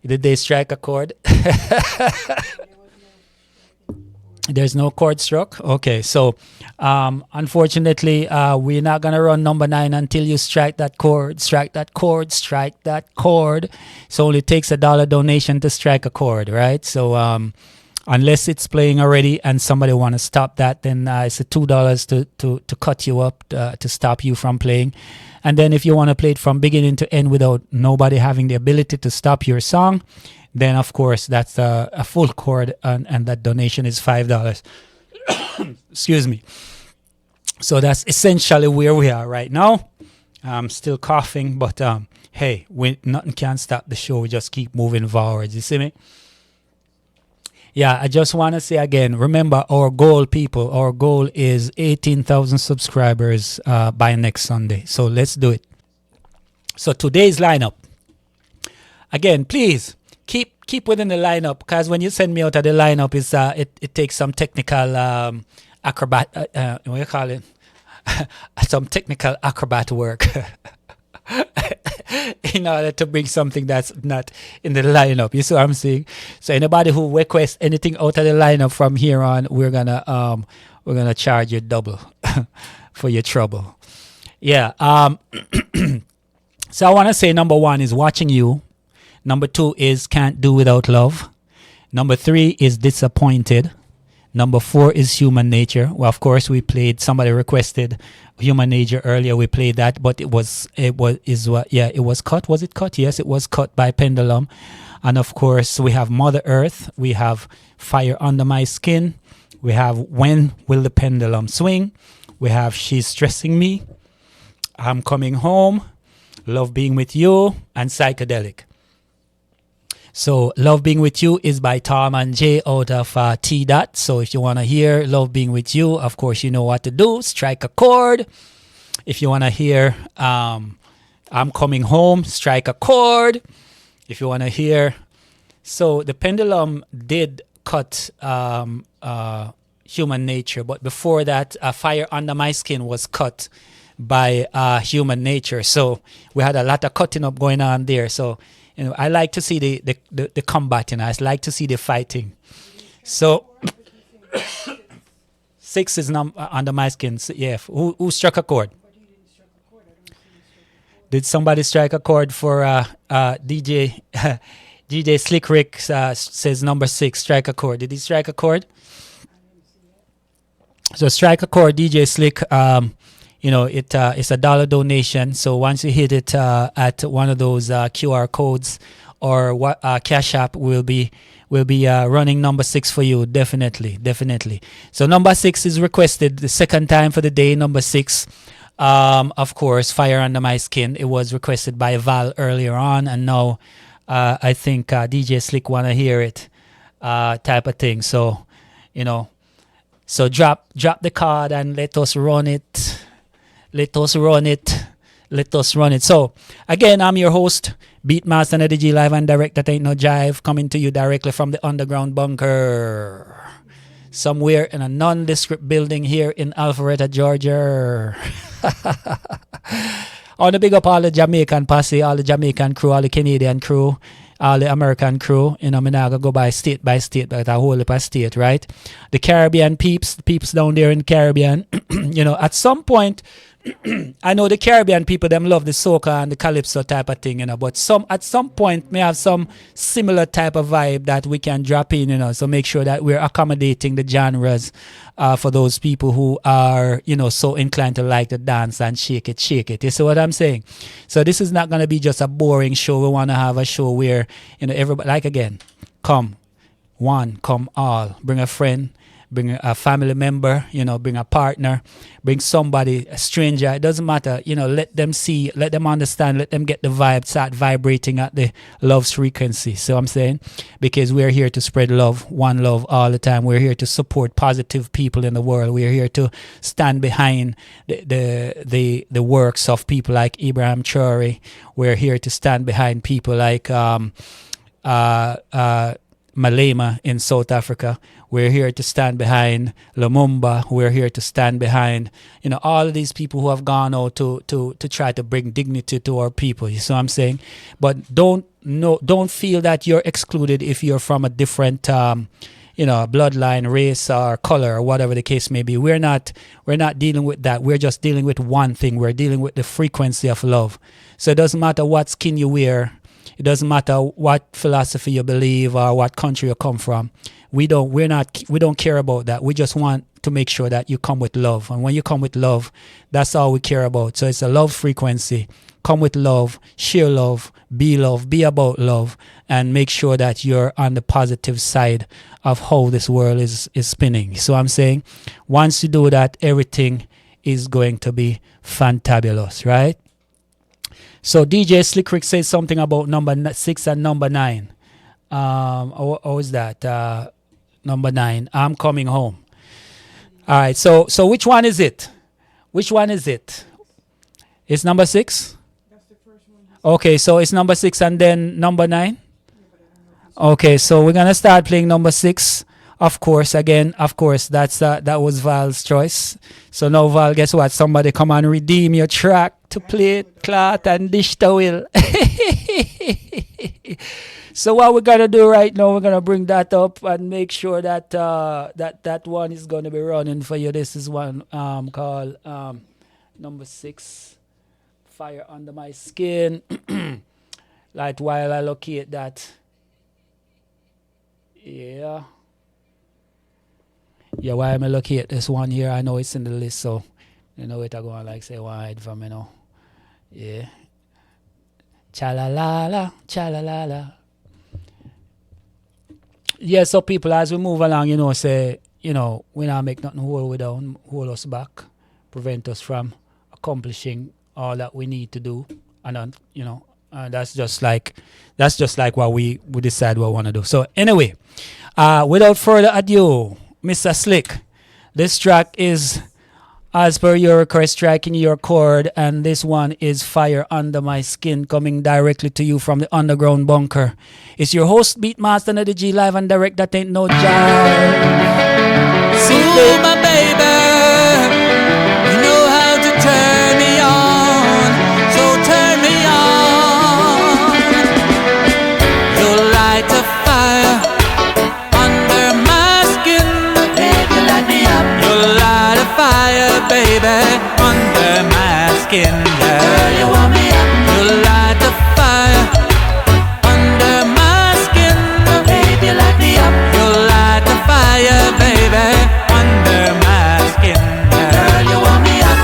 Did they strike a chord? There's no chord struck. Okay, so unfortunately, we're not gonna run number 9 until you strike that chord. Strike that chord. Strike that chord. So only takes $1 donation to strike a chord, right? So unless it's playing already and somebody want to stop that, then it's a $2 to cut you up, to stop you from playing. And then if you want to play it from beginning to end without nobody having the ability to stop your song, then of course that's a full chord, and that donation is $5. Excuse me. So that's essentially where we are right now. I'm still coughing, but hey, nothing can stop the show. We just keep moving forward. You see me? Yeah, I just want to say again, remember our goal, people. Our goal is 18,000 subscribers by next Sunday. So let's do it. So today's lineup. Again, please keep within the lineup, because when you send me out of the lineup, it takes some technical acrobat. What do you call it? Some technical acrobat work. In order to bring something that's not in the lineup. You see what I'm saying? So anybody who requests anything out of the lineup from here on, we're gonna charge you double for your trouble. Yeah. So I want to say number 1 is Watching You. Number 2 is Can't Do Without Love. Number 3 is Disappointed. Number 4 is Human Nature. Well, of course, we played. Somebody requested Human Nature earlier. We played that, but it was cut. Was it cut? Yes, it was cut by Pendulum. And of course, we have Mother Earth. We have Fire Under My Skin. We have When Will the Pendulum Swing? We have She's Stressing Me. I'm Coming Home. Love Being With You, and Psychedelic. So Love Being With You is by Tom and Jay out of T Dot. So if you want to hear Love Being With You, of course you know what to do. Strike a chord. If you want to hear I'm Coming Home, strike a chord. If you want to hear, so the Pendulum did cut Human Nature, but before that, Fire Under My Skin was cut by Human Nature. So we had a lot of cutting up going on there. So I like to see the combating. I like to see the fighting. So 6 is Under My Skin. So, yeah. Who struck a chord? Did somebody strike a chord for DJ DJ Slick Rick says number 6, strike a chord. Did he strike a chord? So strike a chord, DJ Slick. It's a dollar donation. So once you hit it at one of those QR codes or Cash App, we'll be running number 6 for you. Definitely. So number 6 is requested the second time for the day. Number 6, of course, Fire Under My Skin. It was requested by Val earlier on, and now I think DJ Slick wanna hear it, type of thing. So so drop the card and let us run it. So again, I'm your host, Beatmaster and DG, live and direct. That ain't no jive, coming to you directly from the underground bunker, somewhere in a nondescript building here in Alpharetta, Georgia. I want to big up all the Jamaican posse, all the Jamaican crew, all the Canadian crew, all the American crew. I'm not going to go by state, but a whole heap of state, right? The Caribbean peeps down there in the Caribbean. At some point, I know the Caribbean people, them love the soca and the calypso type of thing, but at some point may have some similar type of vibe that we can drop in, so make sure that we're accommodating the genres for those people who are, so inclined to like to dance and shake it. You see what I'm saying? So this is not going to be just a boring show. We want to have a show where, everybody, like again, come one, come all, bring a friend, bring a family member, bring a partner, bring somebody, a stranger. It doesn't matter, let them see, let them understand, let them get the vibe, start vibrating at the love's frequency. So I'm saying, because we're here to spread love, one love all the time. We're here to support positive people in the world. We're here to stand behind the works of people like Ibrahim Traore. We're here to stand behind people like Malema in South Africa. We're here to stand behind Lumumba. We're here to stand behind, all of these people who have gone out to try to bring dignity to our people. You see what I'm saying? But don't feel that you're excluded if you're from a different, bloodline, race, or color, or whatever the case may be. We're not dealing with that. We're just dealing with one thing. We're dealing with the frequency of love. So it doesn't matter what skin you wear. It doesn't matter what philosophy you believe or what country you come from. We don't care about that. We just want to make sure that you come with love. And when you come with love, that's all we care about. So it's a love frequency. Come with love, share love, be about love, and make sure that you're on the positive side of how this world is spinning. So I'm saying, once you do that, everything is going to be fantabulous, right? So DJ Slick Rick says something about number 6 and number 9. How is that? Number 9. I'm coming home. All right. So which one is it? It's number 6. That's the first one. Okay. So it's number 6 and then number 9. Okay. So we're gonna start playing number 6. Of course, that was Val's choice. So now, Val, guess what? Somebody come and redeem your track to play it, cloth and dish towel. So what we're gonna do right now, we're gonna bring that up and make sure that that one is gonna be running for you. This is one called number 6, Fire Under My Skin. Like while I locate that, yeah. Yeah, why am I looking at this one here? I know it's in the list, so it I go on like say wide from Yeah. Cha-la-la-la, cha-la-la-la. Yeah, so people, as we move along, say, we not make nothing hold us back, prevent us from accomplishing all that we need to do. And that's just like what we decide what we want to do. So anyway, without further ado, Mr. Slick, this track is, as per your request, striking your chord, and this one is Fire Under My Skin, coming directly to you from the underground bunker. It's your host, Beatmaster and the G, live and direct. That ain't no jive. sweet Ooh, babe. my baby, you know how to turn me on, so turn me on. You light a fire under my skin, baby, light me up. You light a fire, baby, under my skin, yeah. Girl, you warm me up. You light a fire under my skin, baby, light me up. You light a fire, baby, under my skin, yeah. Girl, you warm me up.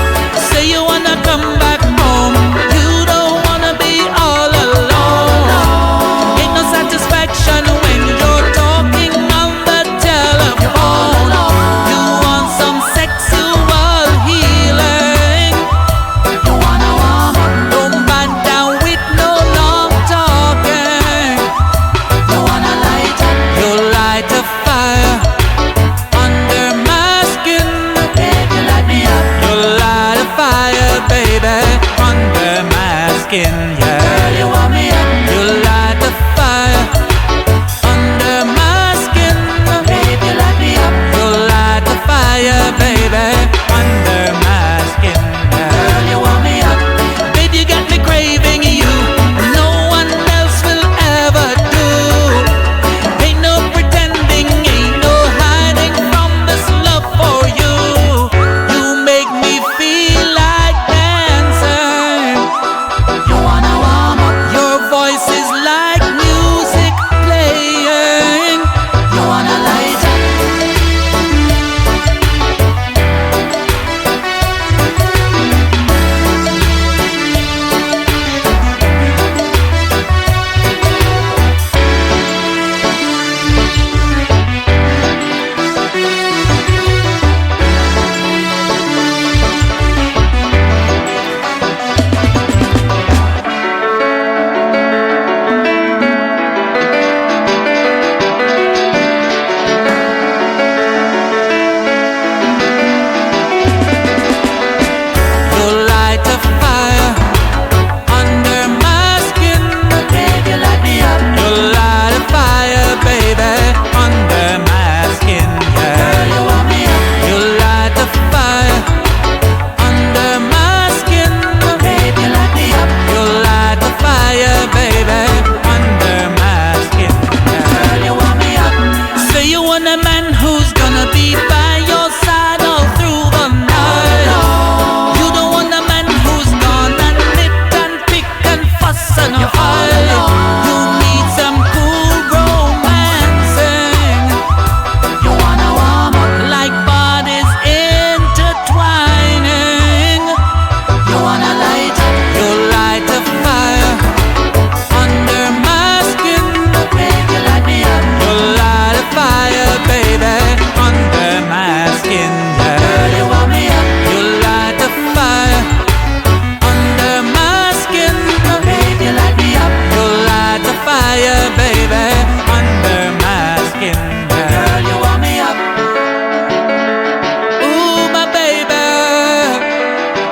Say you wanna come back home, you don't wanna be all alone. Ain't no satisfaction when you're talking on the telephone. You want some sexual healing. You wanna warm up. Don't back down with no long talking. You wanna light up. You light a fire under my skin, baby, light me up. You light a fire, baby, under my skin, yeah. Girl, you warm me up. You light a fire under my skin, baby, light me up. You light a fire, baby, under my skin, yeah. Girl, you warm me up. Baby, you got me craving you. No one else will ever do. Ain't no pretending, ain't no hiding from this love for you. You make me feel like dancing. You wanna warm up. Your voice is like music playing. You wanna light up. You light a fire under my skin, baby, light me up. You light a fire, baby, under my skin, yeah. Girl, you warm me up. You light a fire under my skin, baby, light me up. You light a fire, baby, under my skin, yeah. Girl, you warm me up. Say you want a man who's gonna be by your side all through the night. You don't want a man who's gonna nit and pick and fuss and fight. You need some cool romancing. You wanna warm up like bodies intertwining. You wanna light up. You light a fire under my skin, baby, light me up. You light a fire, baby, under my skin, yeah. Girl, you warm me up. You light a fire under my skin, baby, light me up. You light a fire, baby, under my skin, yeah. Girl, you warm me up. Ooh, my baby,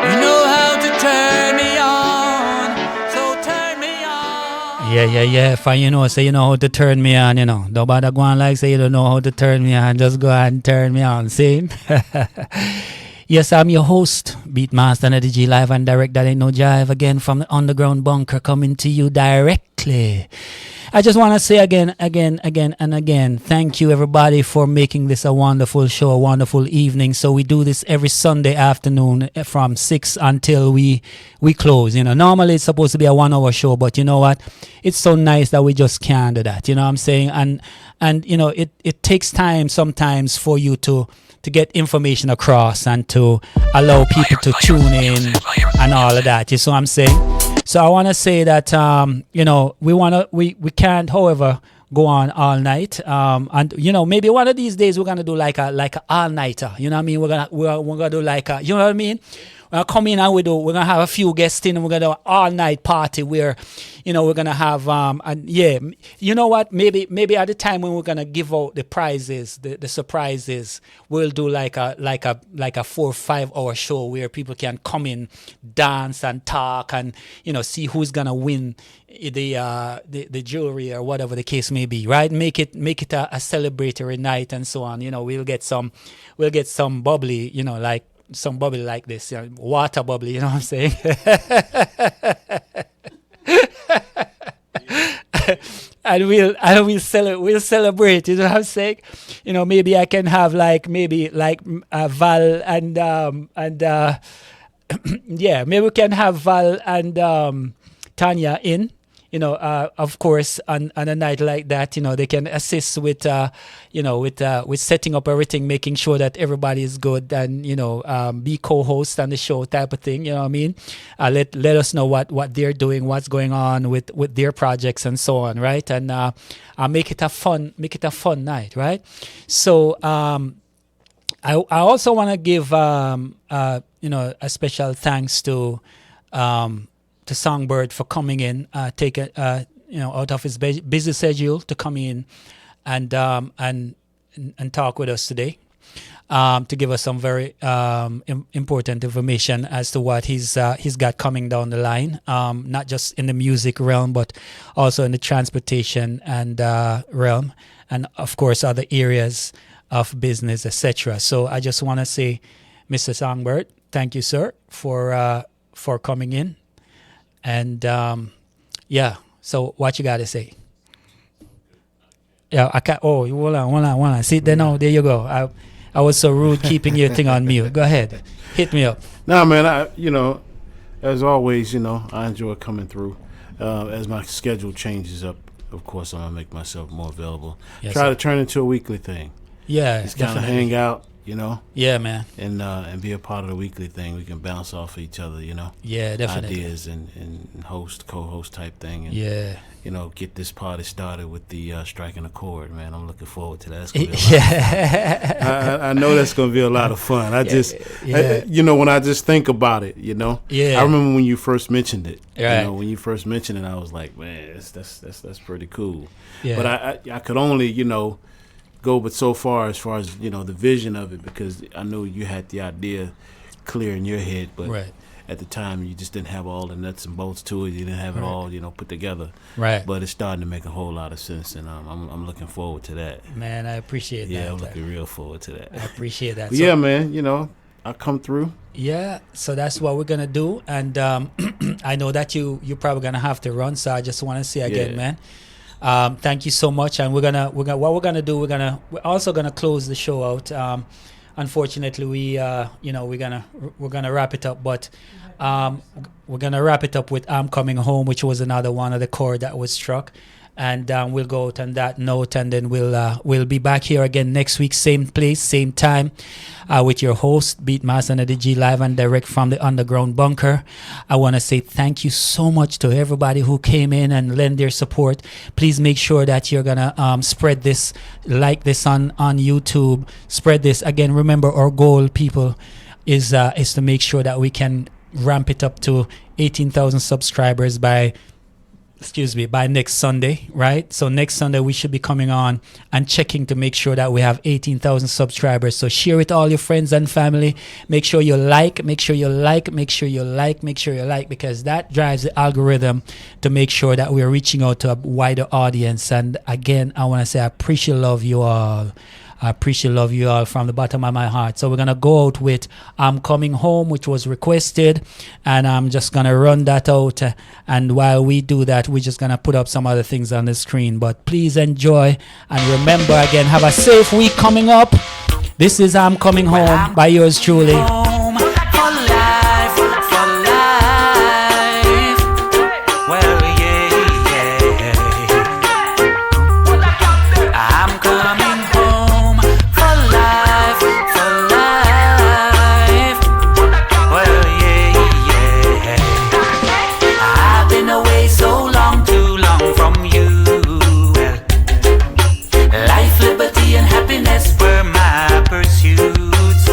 you know how to turn me on, so turn me on. Yeah. Fine, you know, say you know how to turn me on, you know. Don't bother go on like say you don't know how to turn me on. Just go ahead and turn me on, see? Yes, I'm your host, Beatmaster Netty G, live and direct. That ain't no jive. Again from the underground bunker, coming to you directly. I just want to say again, thank you everybody for making this a wonderful show, a wonderful evening. So we do this every Sunday afternoon from 6 until we close. You know, normally it's supposed to be a 1 hour show, but you know what? It's so nice that we just can't do that. You know what I'm saying? And you know, it takes time sometimes for you to get information across and to allow people to tune in and all of that. You see what I'm saying? So I want to say that, you know, we can't, however, go on all night. And, you know, maybe one of these days we're going to do like a all-nighter. You know what I mean? We're gonna do like a, you know what I mean? come in and we're gonna have a few guests in, and we're gonna do an all night party where, we're gonna have and yeah, you know what? Maybe at the time when we're gonna give out the prizes, the surprises, we'll do like a 4 or 5 hour show where people can come in, dance and talk, and see who's gonna win the jewelry or whatever the case may be, right? Make it a celebratory night and so on. We'll get some bubbly, like some bubbly like this, water bubbly, you know what I'm saying? and we'll celebrate, you know what I'm saying? Maybe I can have like Val and yeah, maybe we can have Val and Tanya in, of course, on a night like that, they can assist with, with setting up everything, making sure that everybody is good, and be co-host on the show type of thing. You know what I mean? Let us know what they're doing, what's going on with their projects and so on, right? And make it a fun night, right? So I also want to give a special thanks to Songbird for coming in, take it out of his busy schedule to come in and talk with us today, to give us some very important information as to what he's got coming down the line, not just in the music realm but also in the transportation and realm, and of course other areas of business, etc. So I just want to say, Mr. Songbird, thank you, sir, for coming in. And so what you got to say? Yeah, I can't. Oh, hold on. See, there you go. I was so rude keeping your thing on mute. Go ahead, hit me up. Nah, man. As always, I enjoy coming through. As my schedule changes up, of course, I'm gonna make myself more available. Yes, Try sir. to turn into a weekly thing. Yeah, just kind of definitely. hang out. Yeah, man. And be a part of the weekly thing. We can bounce off of each other, Yeah, definitely. ideas and co-host type thing. And, Yeah. get this party started with the striking a chord, man. I'm looking forward to that. That's gonna be a lot Yeah. I know that's going to be a lot of fun. When I just think about it, Yeah. I remember when you first mentioned it. Right. When you first mentioned it, I was like, man, that's pretty cool. Yeah. But I could only, go but so far as the vision of it, because I know you had the idea clear in your head, but Right. at the time you just didn't have all the nuts and bolts to it. You didn't have it all, put together. Right. But it's starting to make a whole lot of sense, and I'm looking forward to that. Man, I appreciate that. Yeah, I'm looking real forward to that. I appreciate that. But yeah, man, I come through. Yeah, so that's what we're gonna do, and I know that you're probably gonna have to run, so I just want to say again, Yeah. man, thank you so much, and we're also gonna close the show out. Unfortunately, we're gonna wrap it up, but we're gonna wrap it up with "I'm Coming Home," which was another one of the chord that was struck. And we'll go out on that note, and then we'll be back here again next week, same place, same time, with your host, Beatmaster and the G, live and direct from the underground bunker. I want to say thank you so much to everybody who came in and lent their support. Please make sure that you're gonna spread this, like this on YouTube. Spread this again. Remember, our goal, people, is to make sure that we can ramp it up to 18,000 subscribers by next Sunday, right? So next Sunday we should be coming on and checking to make sure that we have 18,000 subscribers. So share with all your friends and family. Make sure you like, because that drives the algorithm to make sure that we're reaching out to a wider audience. And again, I want to say I appreciate love you all. I appreciate love you all from the bottom of my heart. So we're going to go out with "I'm Coming Home," which was requested, and I'm just going to run that out. And while we do that, we're just going to put up some other things on the screen. But please enjoy, and remember, again, have a safe week coming up. This is "I'm Coming Home" by yours truly. Home for life, for life. Well, yeah. I'm coming home for life, for life. Well, yeah. I've been away so long, too long from you. Well, life, liberty, and happiness were my pursuits.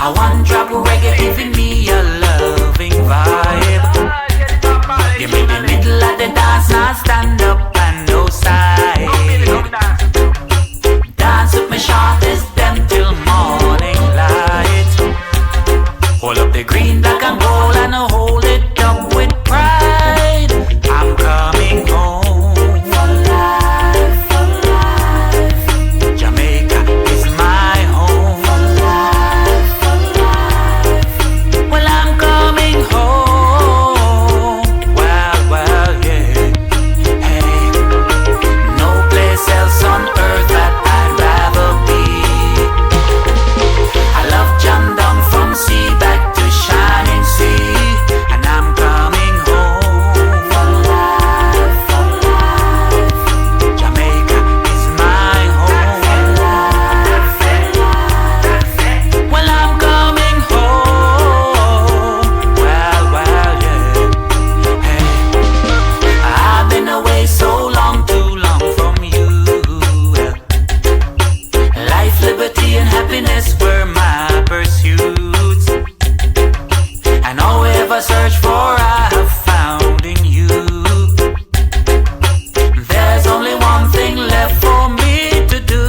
I one drop of reggae giving me a loving vibe. Give me the middle of the dance, now stand up and no side. Dance with me shortest them till morning light. Hold up the green, black and gold and hold it up with pride. I'm coming home for life, for life. Jamaica is my home for life, for life. Well, I'm coming home. Well, yeah. Hey, no place else on earth that I'd rather be. I love John down from sea back to shining sea, and I'm coming home for life, for life. Jamaica is my home for life, for life. Well, I'm coming home. Well, yeah. Hey, I've been away so long, too long from you. Life, liberty, and happiness were my pursuits, and all we ever searched for I have found in you. There's only one thing left for me to do.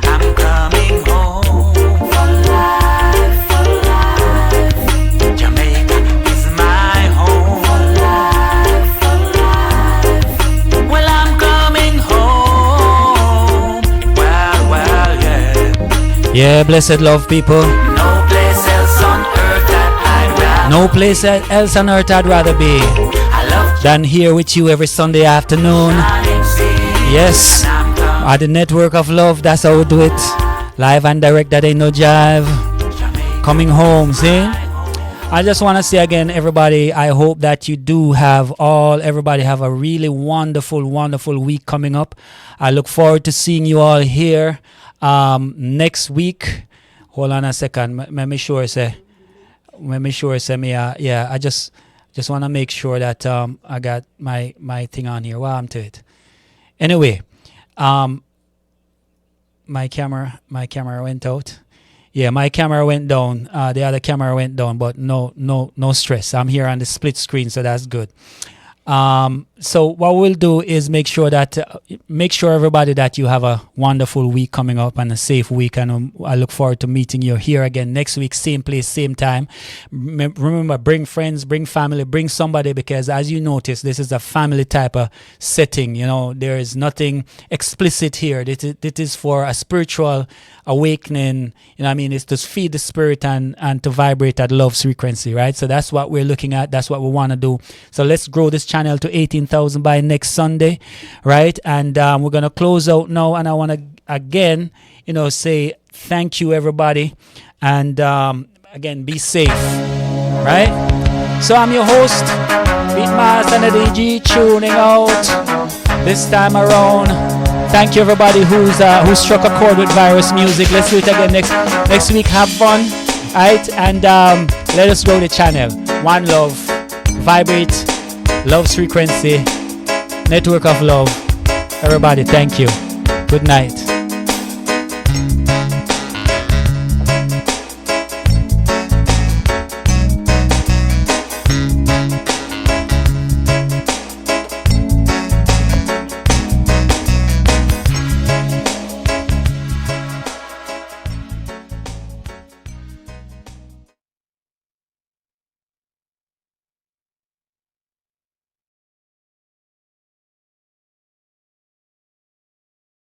I'm coming home for life, for life. Jamaica is my home for life, for life. Well, I'm coming home. Well, yeah. Yeah, blessed love people. No place else on earth that I'd rather. No place else on earth I'd rather be I love than here with you every Sunday afternoon. shining sea. Yes, And I'm coming at the network of love, that's how we do it. Live and direct, that ain't no jive. Jamaica. Coming home, see? I just want to say again, everybody, I hope that you do everybody have a really wonderful, wonderful week coming up. I look forward to seeing you all here next week. Hold on a second. Let me sure say me, yeah, I just want to make sure that I got my thing on here. Well, I'm to it. Anyway, my camera went out. Yeah, my camera went down. The other camera went down, but no stress. I'm here on the split screen, so that's good. So what we'll do is make sure everybody that you have a wonderful week coming up and a safe week, and I look forward to meeting you here again next week, same place, same time. Remember, bring friends, bring family, bring somebody, because as you notice, this is a family type of setting. You know, there is nothing explicit here. This is for a spiritual awakening. You know what I mean? It's to feed the spirit and to vibrate at love's frequency, right? So that's what we're looking at. That's what we want to do. So let's grow this channel to 18,000 by next Sunday, right? And we're going to close out now, and I want to again, say thank you, everybody, and again, be safe, right? So I'm your host, Beatmaster and the DG, tuning out this time around. Thank you, everybody who struck a chord with Virus Music. Let's do it again next week. Have fun, right? And let us grow the channel. One love, vibrate, love's frequency, network of love. Everybody, thank you. Good night.